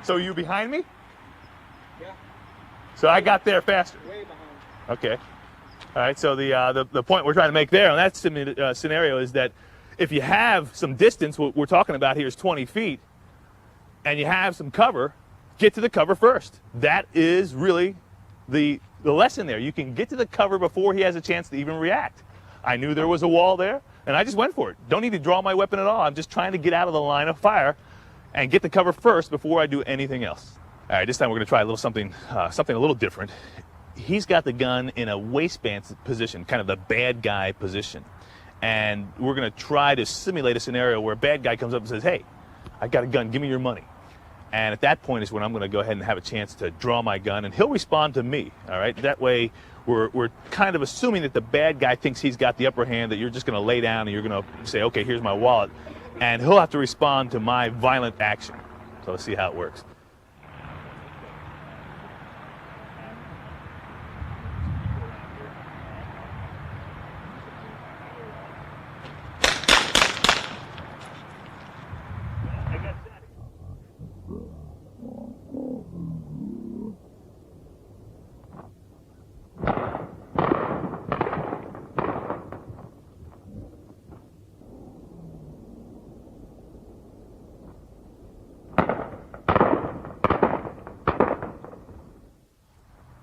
So you behind me? Yeah. So I got there faster. Way behind. Okay. All right. So the point we're trying to make there on that scenario is that if you have some distance, what we're talking about here is 20 feet, and you have some cover, get to the cover first. That is really the lesson there. You can get to the cover before he has a chance to even react. I knew there was a wall there, and I just went for it. Don't need to draw my weapon at all. I'm just trying to get out of the line of fire and get the cover first before I do anything else. All right, this time we're going to try a little something a little different. He's got the gun in a waistband position, kind of the bad guy position. And we're going to try to simulate a scenario where a bad guy comes up and says, hey, I got a gun, give me your money. And at that point is when I'm going to go ahead and have a chance to draw my gun, and he'll respond to me, all right? That way, we're kind of assuming that the bad guy thinks he's got the upper hand, that you're just going to lay down and you're going to say, okay, here's my wallet. And he'll have to respond to my violent action. So let's see how it works.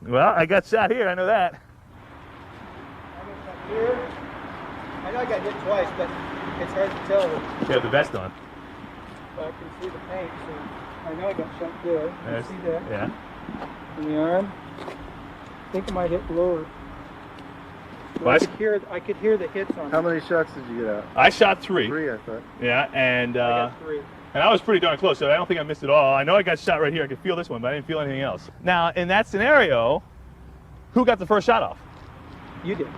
Well, I got shot here, I know that. I got shot here. I know I got hit twice, but it's hard to tell. You have the vest on. But I can see the paint, so I know I got shot there. You see that? Yeah. In the arm. I think I might hit lower. Well, I could hear the hits on How it. many shots did you get out? I shot three. Three, I thought. Yeah, and I got three. and I was pretty darn close, so I don't think I missed it all. I know I got shot right here. I could feel this one, but I didn't feel anything else. Now, in that scenario, who got the first shot off? You did.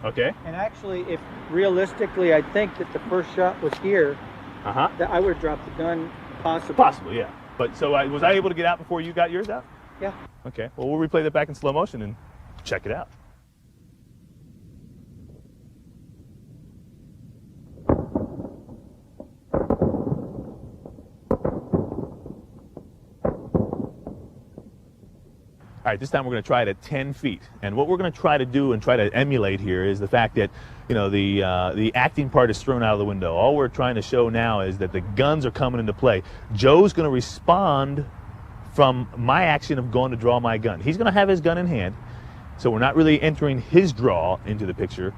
Okay. And actually, if realistically, I think that the first shot was here, Uh-huh. that I would have dropped the gun possibly. Possibly, yeah. But so was I able to get out before you got yours out? Yeah. Okay. Well, we'll replay that back in slow motion and check it out. All right, this time we're going to try it at 10 feet. And what we're going to try to do and try to emulate here is the fact that, you know, the acting part is thrown out of the window. All we're trying to show now is that the guns are coming into play. Joe's going to respond from my action of going to draw my gun. He's going to have his gun in hand, so we're not really entering his draw into the picture.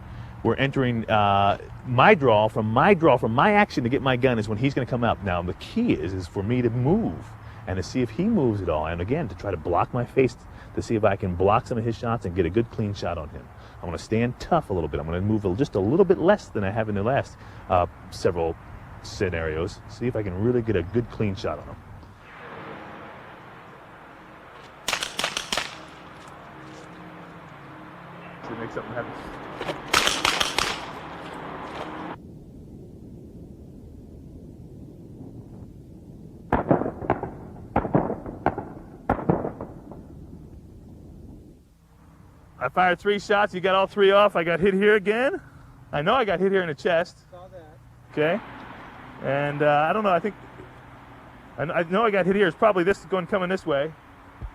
We're entering my draw from my action to get my gun is when he's going to come up. Now, the key is for me to move and to see if he moves at all. And again, to try to block my face to see if I can block some of his shots and get a good clean shot on him. I'm going to stand tough a little bit. I'm going to move just a little bit less than I have in the last several scenarios. See if I can really get a good clean shot on him. To make something happen. I fired 3 shots. You got all 3 off. I got hit here again. I know I got hit here in the chest. Saw that. Okay. And I don't know. I know I got hit here. It's probably this going coming this way.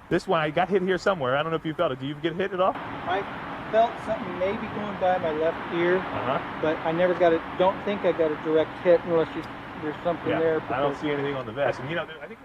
This one I got hit here somewhere. I don't know if you felt it. Do you get hit at all? I felt something maybe going by my left ear, Uh-huh. but I never got it. Don't think I got a direct hit unless there's something Yeah. there. I don't see anything on the vest. And you know, I think.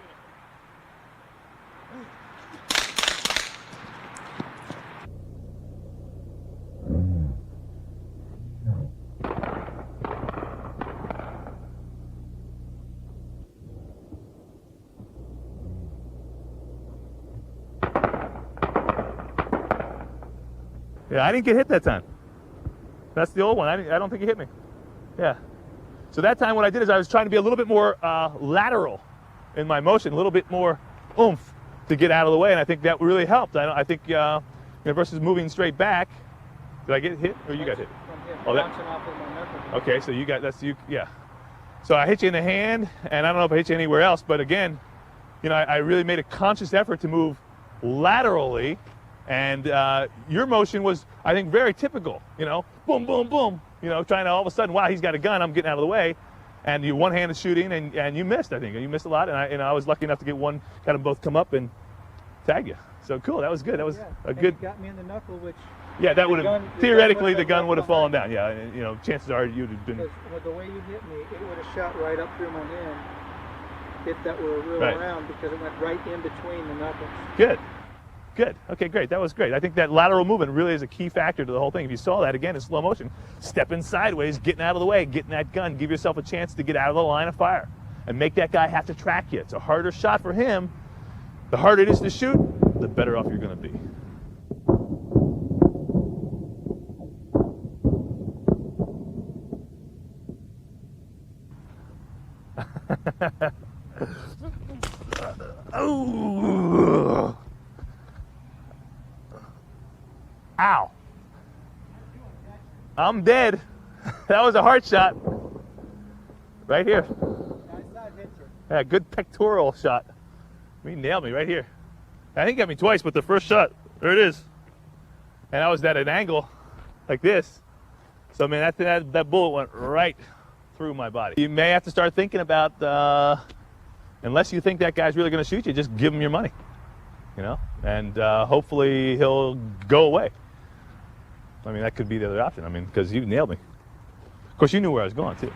Yeah, I didn't get hit that time. That's the old one. I don't think he hit me. Yeah. So that time what I did is I was trying to be a little bit more lateral in my motion, a little bit more oomph to get out of the way, and I think that really helped. I think versus moving straight back. Did I get hit or you got hit? Oh, that. Bouncing off of my knuckle. Okay, so you got yeah. So I hit you in the hand, and I don't know if I hit you anywhere else, but again, you know, I really made a conscious effort to move laterally. And your motion was, I think, very typical, you know, boom, boom, boom, you know, trying to all of a sudden, wow, he's got a gun, I'm getting out of the way. and you one-handed shooting, and you missed. I think you missed a lot, and I was lucky enough to get one, kind of both come up and tag you. So cool. That was good. That was a good. You got me in the knuckle, which. Yeah, that would have theoretically the gun would have fallen behind. down. Yeah, you know, chances are you'd have been. Because the way you hit me, it would have shot right up through my hand if that were a real round, because it went right in between the knuckles. Good. Good. Okay, great. That was great. I think that lateral movement really is a key factor to the whole thing. If you saw that again in slow motion, stepping sideways, getting out of the way, getting that gun, give yourself a chance to get out of the line of fire and make that guy have to track you. It's a harder shot for him. The harder it is to shoot, the better off you're going to be. Oh. Ow. I'm dead. That was a hard shot. Right here. Yeah, good pectoral shot. He nailed me right here. I think he got me twice, but the first shot, there it is. And I was at an angle like this. So, I mean, that bullet went right through my body. You may have to start thinking about, unless you think that guy's really going to shoot you, just give him your money, you know, and hopefully he'll go away. I mean, that could be the other option. I mean, because you nailed me. Of course, you knew where I was going, too.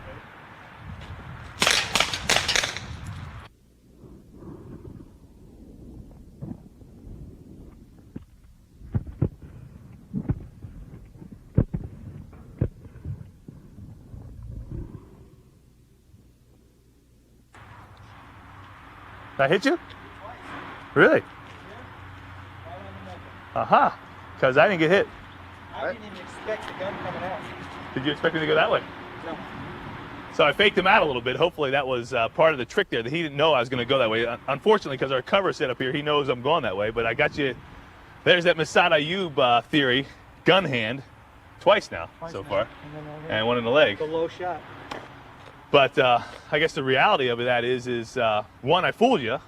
Did I hit you? Really? Aha. Because I didn't get hit. I didn't even expect the gun coming out. Did you expect me to go that way? No. So I faked him out a little bit. Hopefully that was part of the trick there, that he didn't know I was going to go that way. Unfortunately, because our cover set up here, he knows I'm going that way. But I got you. There's that Masad Ayub theory, gun hand, twice now so far. And one in the leg. The low shot. But I guess the reality of that is one, I fooled you.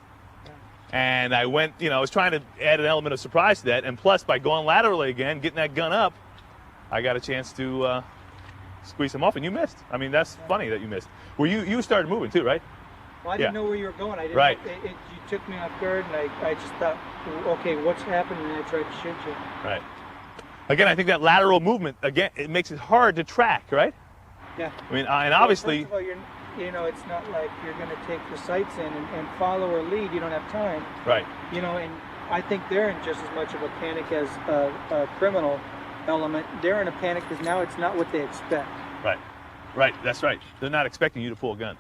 And I went, you know, I was trying to add an element of surprise to that. And plus, by going laterally again, getting that gun up, I got a chance to squeeze him off. And you missed. I mean, that's funny that you missed. Well, you started moving too, right? Well, I didn't know where you were going. I didn't. Right. You took me off guard, and I just thought, okay, what's happening? And I tried to shoot you. Right. Again, I think that lateral movement, again, it makes it hard to track, right? Yeah. I mean, and obviously... Well, first of all, you know, it's not like you're going to take the sights in and follow or lead. You don't have time. Right. You know, and I think they're in just as much of a panic as a criminal element. They're in a panic because now it's not what they expect. Right. Right, that's right. They're not expecting you to pull a gun.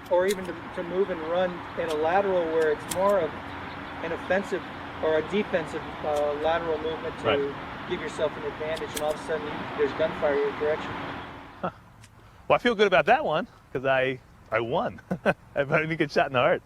Or even to move and run in a lateral where it's more of an offensive or a defensive lateral movement to give yourself an advantage, and all of a sudden there's gunfire in your direction. Huh. Well, I feel good about that one because I won. I didn't get shot in the heart.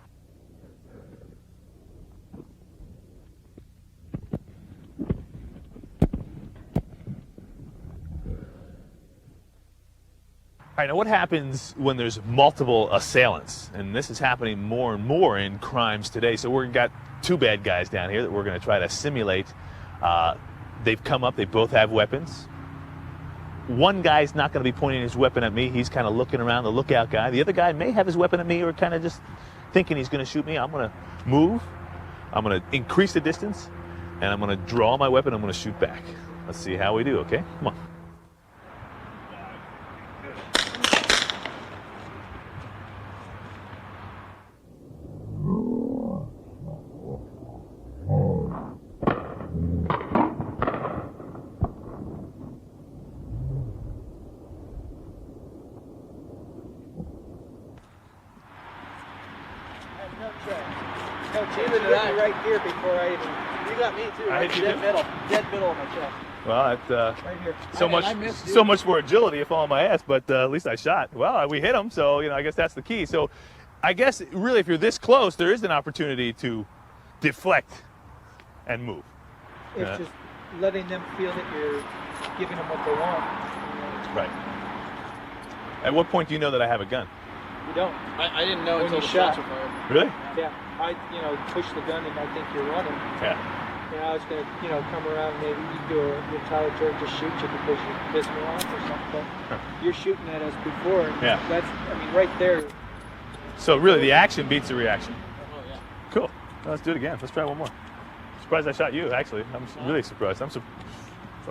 All right, now what happens when there's multiple assailants? And this is happening more and more in crimes today. So we've got two bad guys down here that we're going to try to simulate. They've come up, they both have weapons. One guy's not going to be pointing his weapon at me. He's kind of looking around, the lookout guy. The other guy may have his weapon at me or kind of just thinking he's going to shoot me. I'm going to move. I'm going to increase the distance. And I'm going to draw my weapon. I'm going to shoot back. Let's see how we do, okay? Come on. No chance. You hit me right here before I even. You got me too. I hit you dead too? dead middle of my chest. Well, that's Right here. so much for agility if on my ass, but at least I shot. Well, we hit him, so you know I guess that's the key. So, I guess really, if you're this close, there is an opportunity to deflect and move. It's just letting them feel that you're giving them what they want. Right. At what point do you know that I have a gun? You don't. I didn't know When until you the shot. shots were fired. Really? Yeah. I push the gun and I think you're running. Yeah. I was gonna, come around. Maybe you do your Tyler Jordan just shoot you because you pissed me off or something. But you're shooting at us before. And Yeah. That's, right there. So really, the action beats the reaction. Oh yeah. Cool. Well, let's do it again. Let's try one more. Surprised I shot you, actually. I'm really surprised. All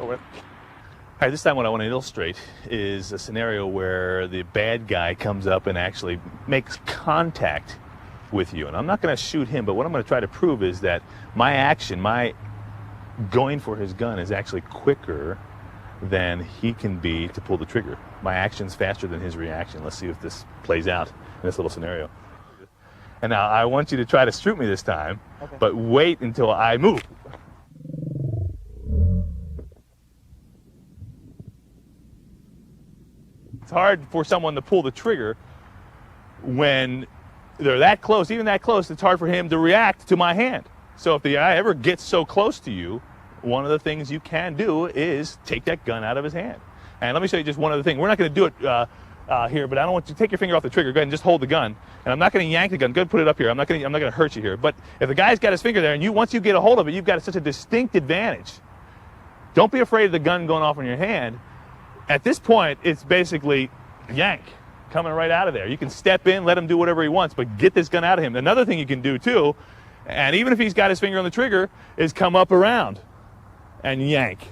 right, this time what I want to illustrate is a scenario where the bad guy comes up and actually makes contact with you. And I'm not going to shoot him, but what I'm going to try to prove is that my action, my going for his gun is actually quicker than he can be to pull the trigger. My action's faster than his reaction. Let's see if this plays out in this little scenario. And now I want you to try to shoot me this time, Okay. but wait until I move. It's hard for someone to pull the trigger when they're that close, even that close. It's hard for him to react to my hand. So if the guy ever gets so close to you, one of the things you can do is take that gun out of his hand. And let me show you just one other thing. We're not going to do it here, but I don't want you to take your finger off the trigger. Go ahead and just hold the gun. And I'm not going to yank the gun. Go ahead and put it up here. I'm not going to hurt you here. But if the guy's got his finger there, and once you get a hold of it, you've got such a distinct advantage. Don't be afraid of the gun going off in your hand. At this point, it's basically yank, coming right out of there. You can step in, let him do whatever he wants, but get this gun out of him. Another thing you can do too, and even if he's got his finger on the trigger, is come up around and yank.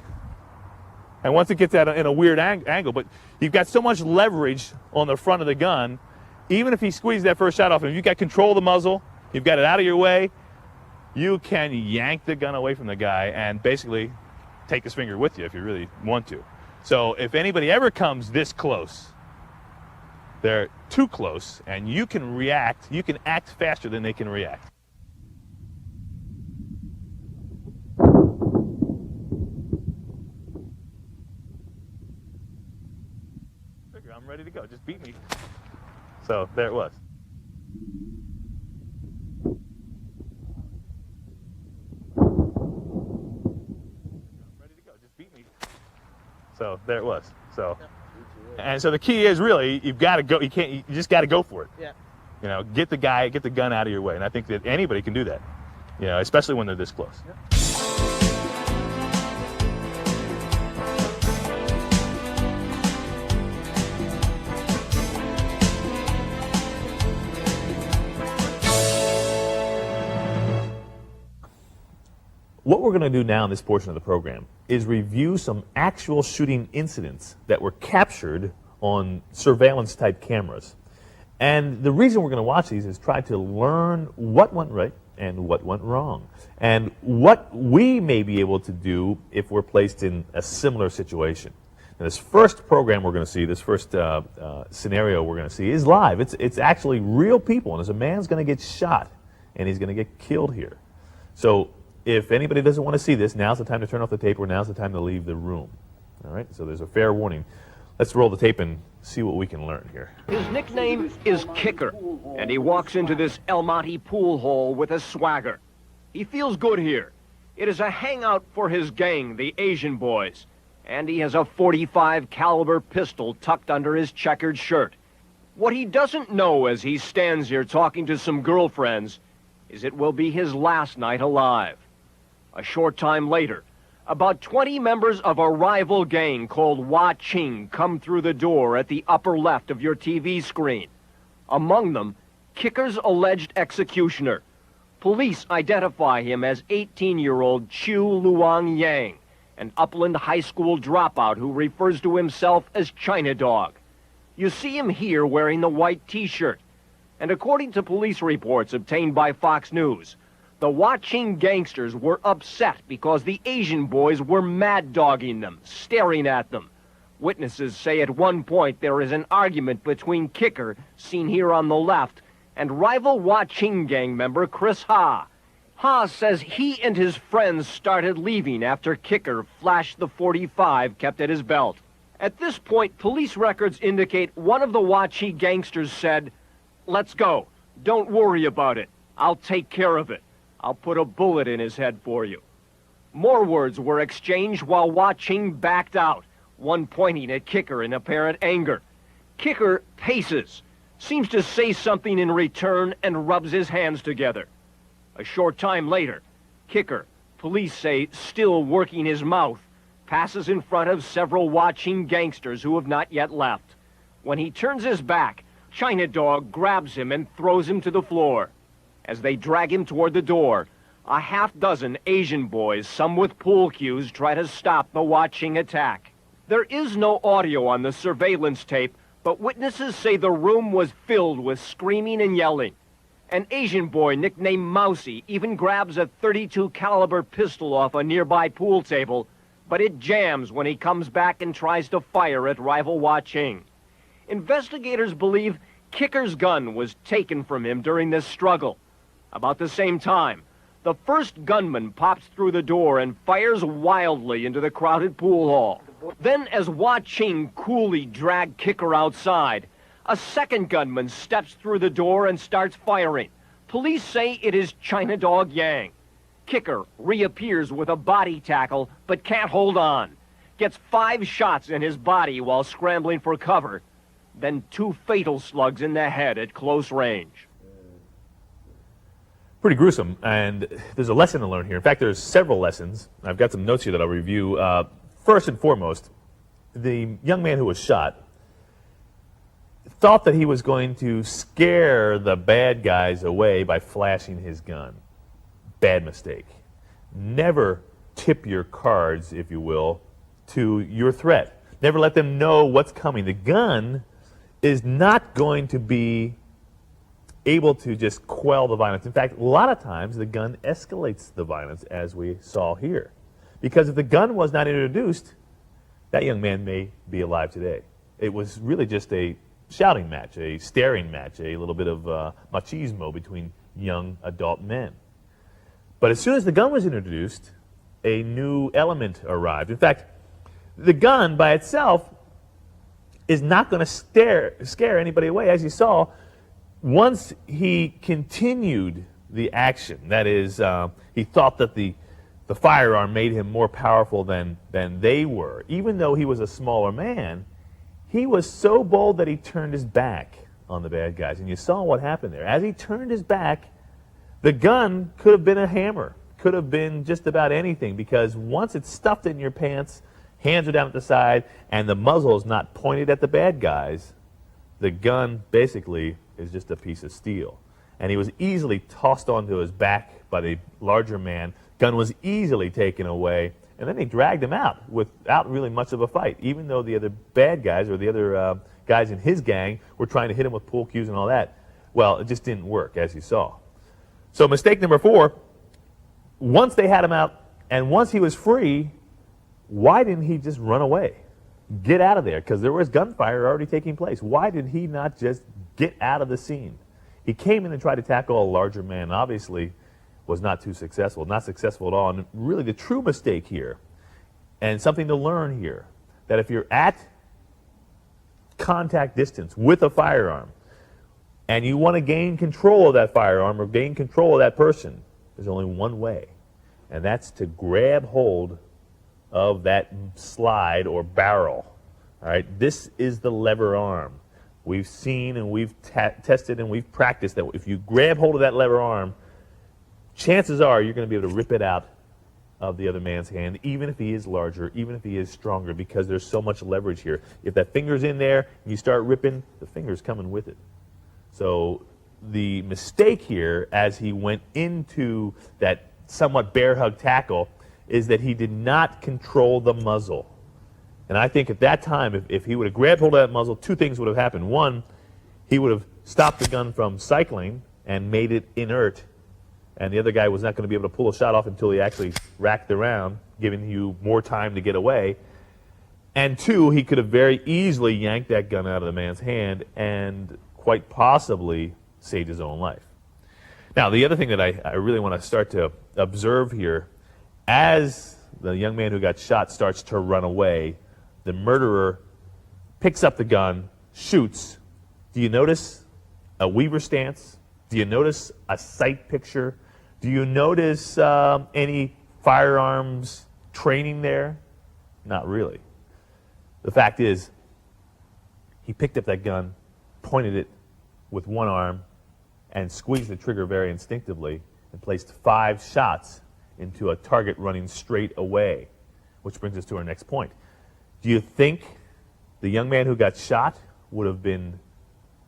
And once it gets out in a weird angle, but you've got so much leverage on the front of the gun, even if he squeezes that first shot off him, you've got control of the muzzle, you've got it out of your way, you can yank the gun away from the guy and basically take his finger with you if you really want to. So if anybody ever comes this close, they're too close, and you can react, you can act faster than they can react. I'm ready to go. Just beat me. So there it was. I'm ready to go. Just beat me. So there it was. So, and so the key is really you've got to go. You just got to go for it. Yeah. Get the gun out of your way, and I think that anybody can do that. Especially when they're this close. Yep. What we're going to do now in this portion of the program is review some actual shooting incidents that were captured on surveillance-type cameras. And the reason we're going to watch these is try to learn what went right and what went wrong, and what we may be able to do if we're placed in a similar situation. Now, this first program we're going to see, this first scenario we're going to see is live. It's actually real people, and there's a man's going to get shot, and he's going to get killed here. So if anybody doesn't want to see this, now's the time to turn off the tape, or now's the time to leave the room. All right, so there's a fair warning. Let's roll the tape and see what we can learn here. His nickname is Kicker, and he walks into this El Monte pool hall with a swagger. He feels good here. It is a hangout for his gang, the Asian Boys, and he has a .45 caliber pistol tucked under his checkered shirt. What he doesn't know as he stands here talking to some girlfriends is it will be his last night alive. A short time later, about 20 members of a rival gang called Hua Ching come through the door at the upper left of your TV screen. Among them, Kicker's alleged executioner. Police identify him as 18-year-old Chu Luang Yang, an Upland High School dropout who refers to himself as China Dog. You see him here wearing the white T-shirt. And according to police reports obtained by Fox News, the Hua Ching gangsters were upset because the Asian Boys were mad-dogging them, staring at them. Witnesses say at one point there is an argument between Kicker, seen here on the left, and rival Hua Ching gang member Chris Ha. Ha says he and his friends started leaving after Kicker flashed the .45 kept at his belt. At this point, police records indicate one of the Hua Ching gangsters said, "Let's go. Don't worry about it. I'll take care of it. I'll put a bullet in his head for you." More words were exchanged while Hua Ching backed out, one pointing at Kicker in apparent anger. Kicker paces, seems to say something in return, and rubs his hands together. A short time later, Kicker, police say still working his mouth, passes in front of several watching gangsters who have not yet left. When he turns his back, China Dog grabs him and throws him to the floor. As they drag him toward the door, a half-dozen Asian boys, some with pool cues, try to stop the watching attack. There is no audio on the surveillance tape, but witnesses say the room was filled with screaming and yelling. An Asian boy nicknamed Mousy even grabs a .32 caliber pistol off a nearby pool table, but it jams when he comes back and tries to fire at rival Wah-Ching. Investigators believe Kicker's gun was taken from him during this struggle. About the same time, the first gunman pops through the door and fires wildly into the crowded pool hall. Then, as Wah-Ching coolly dragged Kicker outside, a second gunman steps through the door and starts firing. Police say it is China Dog Yang. Kicker reappears with a body tackle, but can't hold on. Gets 5 shots in his body while scrambling for cover. Then 2 fatal slugs in the head at close range. Pretty gruesome, and there's a lesson to learn here. In fact, there's several lessons. I've got some notes here that I'll review. First and foremost, the young man who was shot thought that he was going to scare the bad guys away by flashing his gun. Bad mistake. Never tip your cards, if you will, to your threat. Never let them know what's coming. The gun is not going to be able to just quell the violence. In fact, a lot of times the gun escalates the violence, as we saw here. Because if the gun was not introduced, that young man may be alive today. It was really just a shouting match, a staring match, a little bit of machismo between young adult men. But as soon as the gun was introduced, a new element arrived. In fact, the gun by itself is not going to scare anybody away. As you saw, once he continued the action, that is, he thought that the firearm made him more powerful than they were. Even though he was a smaller man, he was so bold that he turned his back on the bad guys. And you saw what happened there. As he turned his back, the gun could have been a hammer, could have been just about anything, because once it's stuffed in your pants, hands are down at the side, and the muzzle is not pointed at the bad guys, the gun basically is just a piece of steel. And he was easily tossed onto his back by the larger man. Gun was easily taken away, and then they dragged him out without really much of a fight, even though the other bad guys or the other guys in his gang were trying to hit him with pool cues and all that. Well, it just didn't work, as you saw. So mistake number 4, once they had him out and once he was free, why didn't he just run away? Get out of there, because there was gunfire already taking place. Why did he not just get out of the scene? He came in and tried to tackle a larger man, obviously was not successful at all. And really the true mistake here, and something to learn here, that if you're at contact distance with a firearm and you want to gain control of that firearm or gain control of that person, there's only one way, and that's to grab hold of that slide or barrel. All right, this is the lever arm. We've seen and we've tested and we've practiced that if you grab hold of that lever arm, chances are you're going to be able to rip it out of the other man's hand, even if he is larger, even if he is stronger, because there's so much leverage here. If that finger's in there and you start ripping, the finger's coming with it. So the mistake here, as he went into that somewhat bear hug tackle, is that he did not control the muzzle. And I think at that time, if he would have grabbed hold of that muzzle, 2 things would have happened. One, he would have stopped the gun from cycling and made it inert, and the other guy was not going to be able to pull a shot off until he actually racked the round, giving you more time to get away. And 2, he could have very easily yanked that gun out of the man's hand and quite possibly saved his own life. Now, the other thing that I really want to start to observe here, as the young man who got shot starts to run away, the murderer picks up the gun, shoots. Do you notice a Weaver stance? Do you notice a sight picture? Do you notice any firearms training there? Not really. The fact is, he picked up that gun, pointed it with one arm, and squeezed the trigger very instinctively and placed 5 shots into a target running straight away, which brings us to our next point. Do you think the young man who got shot would have been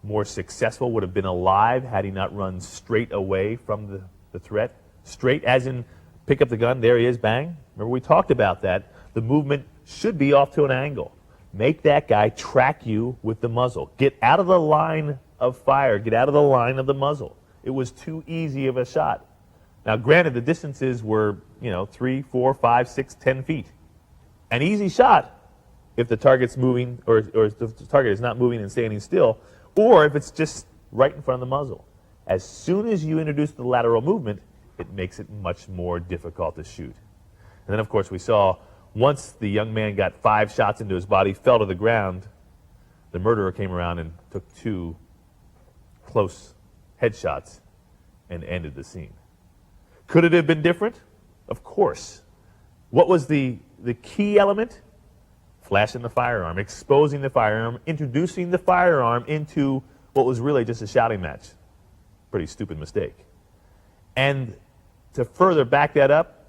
more successful, would have been alive had he not run straight away from the threat? Straight as in pick up the gun, there he is, bang. Remember we talked about that. The movement should be off to an angle. Make that guy track you with the muzzle. Get out of the line of fire. Get out of the line of the muzzle. It was too easy of a shot. Now, granted, the distances were, 3, 4, 5, 6, 10 feet. An easy shot if the target's moving, or if the target is not moving and standing still, or if it's just right in front of the muzzle. As soon as you introduce the lateral movement, it makes it much more difficult to shoot. And then, of course, we saw once the young man got 5 shots into his body, fell to the ground, the murderer came around and took 2 close headshots and ended the scene. Could it have been different? Of course. What was the key element? Flashing the firearm, exposing the firearm, introducing the firearm into what was really just a shouting match. Pretty stupid mistake. And to further back that up,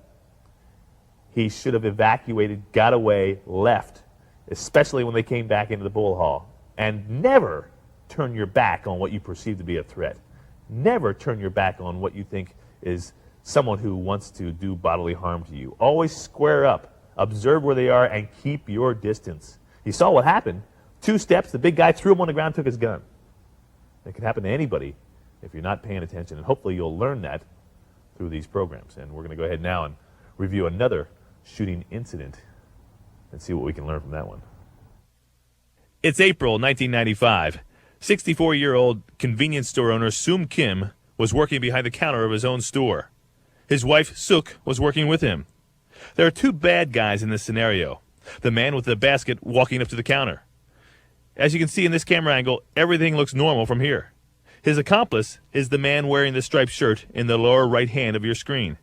he should have evacuated, got away, left, especially when they came back into the bull hall. And never turn your back on what you perceive to be a threat. Never turn your back on what you think is someone who wants to do bodily harm to you. Always square up, observe where they are, and keep your distance. You saw what happened. 2 steps, the big guy threw him on the ground, took his gun. It can happen to anybody if you're not paying attention, and hopefully you'll learn that through these programs. And we're going to go ahead now and review another shooting incident and see what we can learn from that one. It's April 1995. 64-year-old convenience store owner Soom Kim was working behind the counter of his own store. His wife, Suk, was working with him. There are 2 bad guys in this scenario. The man with the basket walking up to the counter. As you can see in this camera angle, everything looks normal from here. His accomplice is the man wearing the striped shirt in the lower right hand of your screen.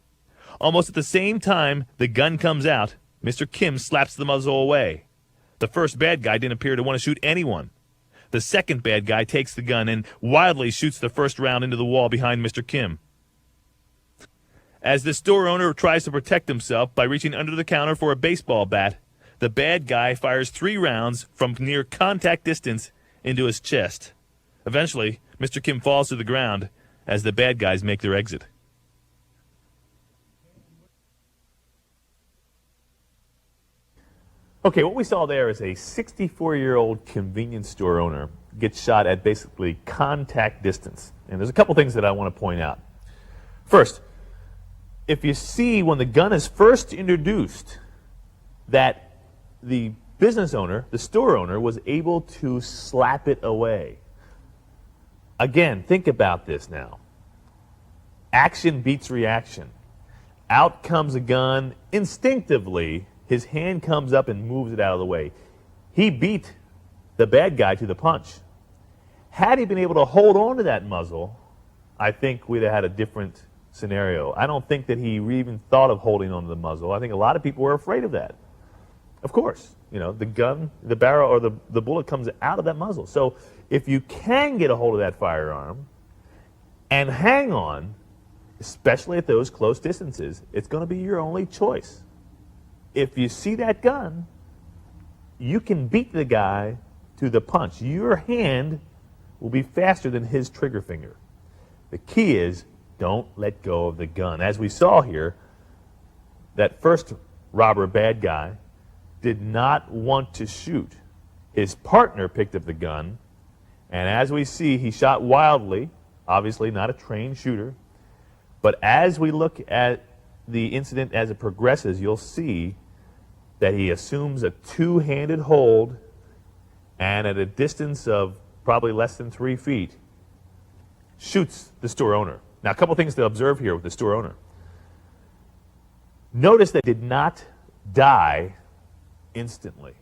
Almost at the same time the gun comes out, Mr. Kim slaps the muzzle away. The first bad guy didn't appear to want to shoot anyone. The second bad guy takes the gun and wildly shoots the first round into the wall behind Mr. Kim. As the store owner tries to protect himself by reaching under the counter for a baseball bat, the bad guy fires 3 rounds from near contact distance into his chest. Eventually, Mr. Kim falls to the ground as the bad guys make their exit. Okay, what we saw there is a 64-year-old convenience store owner get shot at basically contact distance. And there's a couple things that I want to point out. First, if you see when the gun is first introduced that the business owner, the store owner, was able to slap it away. Again, think about this now. Action beats reaction. Out comes a gun instinctively. His hand comes up and moves it out of the way. He beat the bad guy to the punch. Had he been able to hold on to that muzzle, I think we'd have had a different scenario. I don't think that he even thought of holding on to the muzzle. I think a lot of people were afraid of that. Of course, the gun, the barrel, or the bullet comes out of that muzzle. So if you can get a hold of that firearm and hang on, especially at those close distances, it's going to be your only choice. If you see that gun, you can beat the guy to the punch. Your hand will be faster than his trigger finger. The key is don't let go of the gun. As we saw here, that first robber bad guy did not want to shoot. His partner picked up the gun, and as we see, he shot wildly, obviously not a trained shooter. But as we look at the incident as it progresses, you'll see that he assumes a 2-handed hold, and at a distance of probably less than 3 feet, shoots the store owner. Now, a couple things to observe here with the store owner. Notice that he did not die instantly.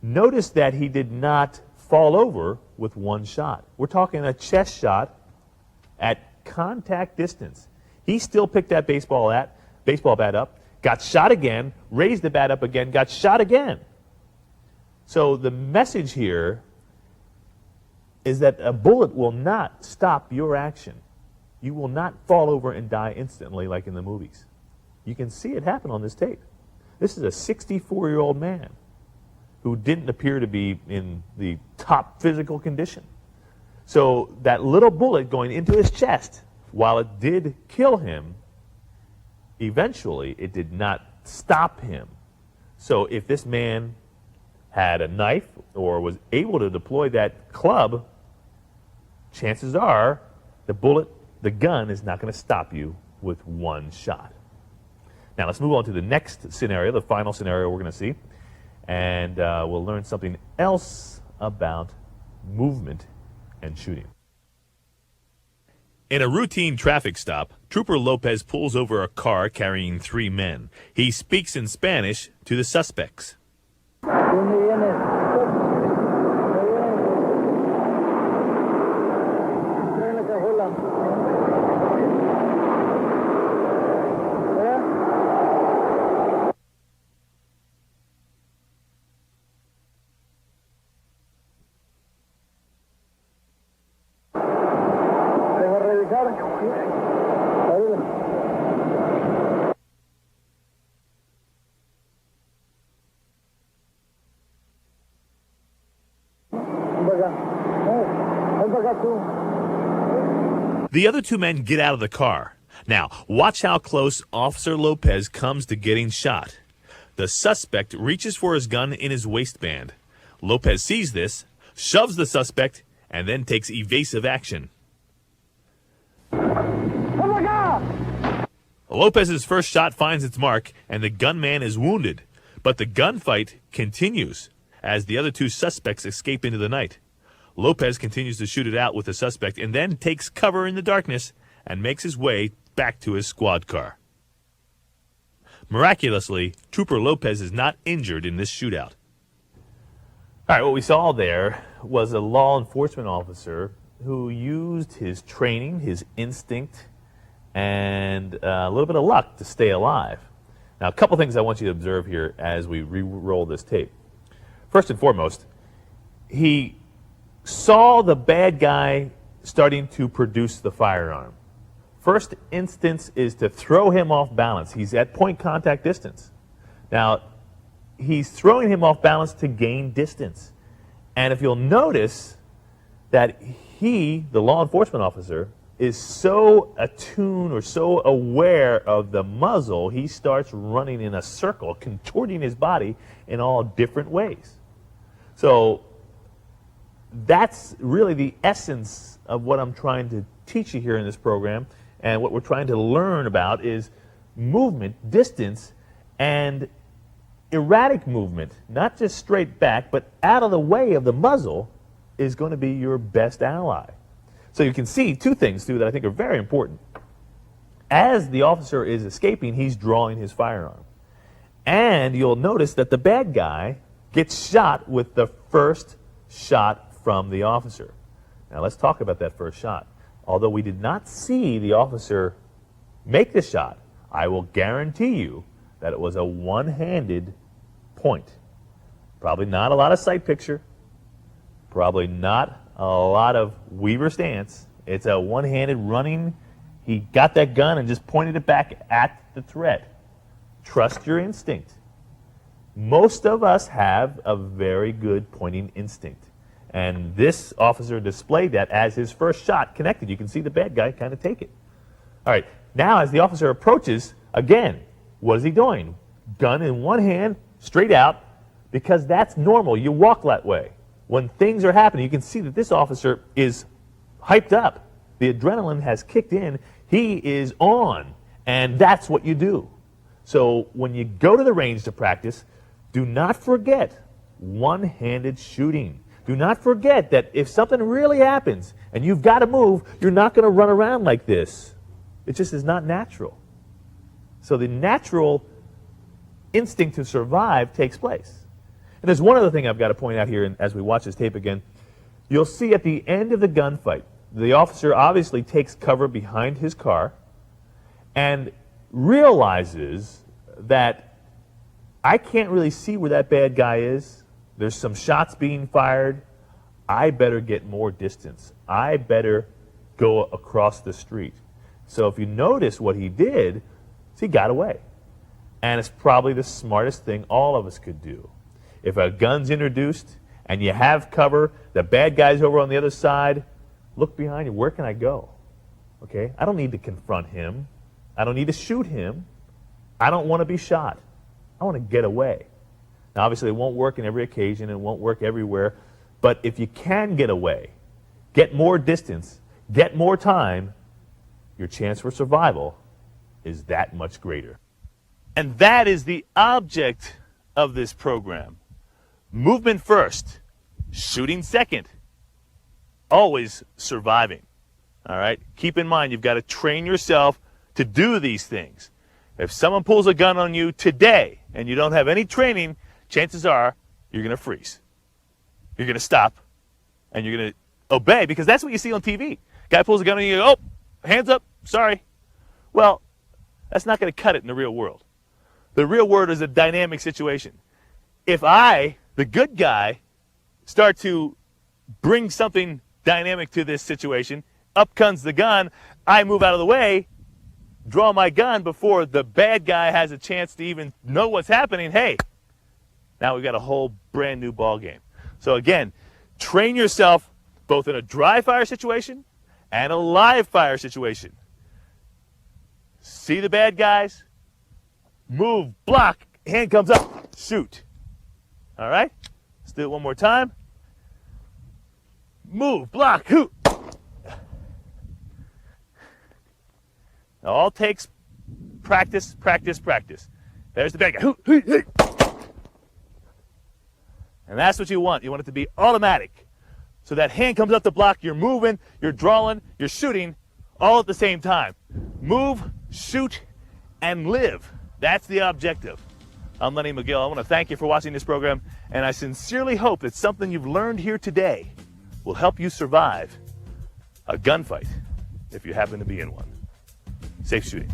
Notice that he did not fall over with one shot. We're talking a chest shot at contact distance. He still picked that baseball bat up, got shot again, raised the bat up again, got shot again. So the message here is that a bullet will not stop your action. You will not fall over and die instantly like in the movies. You can see it happen on this tape. This is a 64-year-old man who didn't appear to be in the top physical condition. So that little bullet going into his chest, while it did kill him, eventually it did not stop him. So if this man had a knife or was able to deploy that club, chances are the gun is not going to stop you with one shot. Now let's move on to the next scenario, the final scenario we're going to see, and we'll learn something else about movement and shooting. In a routine traffic stop, Trooper Lopez pulls over a car carrying 3 men. He speaks in Spanish to the suspects. The other 2 men get out of the car. Now, watch how close Officer Lopez comes to getting shot. The suspect reaches for his gun in his waistband. Lopez sees this, shoves the suspect, and then takes evasive action. Lopez's first shot finds its mark, and the gunman is wounded. But the gunfight continues as the other 2 suspects escape into the night. Lopez continues to shoot it out with the suspect and then takes cover in the darkness and makes his way back to his squad car. Miraculously, Trooper Lopez is not injured in this shootout. All right, what we saw there was a law enforcement officer who used his training, his instinct, and a little bit of luck to stay alive. Now, a couple things I want you to observe here as we re-roll this tape. First and foremost, he saw the bad guy starting to produce the firearm. First instance is to throw him off balance. He's at point contact distance. Now, he's throwing him off balance to gain distance. And if you'll notice that he, the law enforcement officer, is so attuned or so aware of the muzzle, he starts running in a circle, contorting his body in all different ways. So that's really the essence of what I'm trying to teach you here in this program, and what we're trying to learn about is movement, distance, and erratic movement, not just straight back, but out of the way of the muzzle is going to be your best ally. So you can see 2 things, too, that I think are very important. As the officer is escaping, he's drawing his firearm. And you'll notice that the bad guy gets shot with the first shot from the officer. Now let's talk about that first shot. Although we did not see the officer make the shot, I will guarantee you that it was a one-handed point. Probably not a lot of sight picture. Probably not a lot of Weaver stance. It's a one-handed running. He got that gun and just pointed it back at the threat. Trust your instinct. Most of us have a very good pointing instinct. And this officer displayed that as his first shot connected. You can see the bad guy kind of take it. All right, now as the officer approaches, again, what is he doing? Gun in one hand, straight out, because that's normal. You walk that way. When things are happening, you can see that this officer is hyped up. The adrenaline has kicked in. He is on, and that's what you do. So when you go to the range to practice, do not forget one-handed shooting. Do not forget that if something really happens and you've got to move, you're not going to run around like this. It just is not natural. So the natural instinct to survive takes place. And there's one other thing I've got to point out here as we watch this tape again. You'll see at the end of the gunfight, the officer obviously takes cover behind his car and realizes that I can't really see where that bad guy is. There's some shots being fired. I better get more distance. I better go across the street. So if you notice what he did, he got away. And it's probably the smartest thing all of us could do. If a gun's introduced and you have cover, the bad guy's over on the other side, look behind you. Where can I go? Okay? I don't need to confront him. I don't need to shoot him. I don't want to be shot. I want to get away. Now, obviously, it won't work in every occasion. It won't work everywhere. But if you can get away, get more distance, get more time, your chance for survival is that much greater. And that is the object of this program. Movement first, shooting second, always surviving. All right? Keep in mind, you've got to train yourself to do these things. If someone pulls a gun on you today and you don't have any training, chances are you're going to freeze. You're going to stop and you're going to obey, because that's what you see on TV. Guy pulls a gun on you, oh, hands up, sorry. Well, that's not going to cut it in the real world. The real world is a dynamic situation. If I, the good guy, start to bring something dynamic to this situation, up comes the gun, I move out of the way, draw my gun before the bad guy has a chance to even know what's happening, hey, now we've got a whole brand new ball game. So again, train yourself both in a dry fire situation and a live fire situation. See the bad guys, move, block, hand comes up, shoot. All right? Let's do it one more time. Move, block, hoot. It all takes practice, practice, practice. There's the bad guy. Hoot, hoot, hoot. And that's what you want. You want it to be automatic. So that hand comes up to block, you're moving, you're drawing, you're shooting, all at the same time. Move, shoot, and live. That's the objective. I'm Lenny McGill. I want to thank you for watching this program, and I sincerely hope that something you've learned here today will help you survive a gunfight if you happen to be in one. Safe shooting.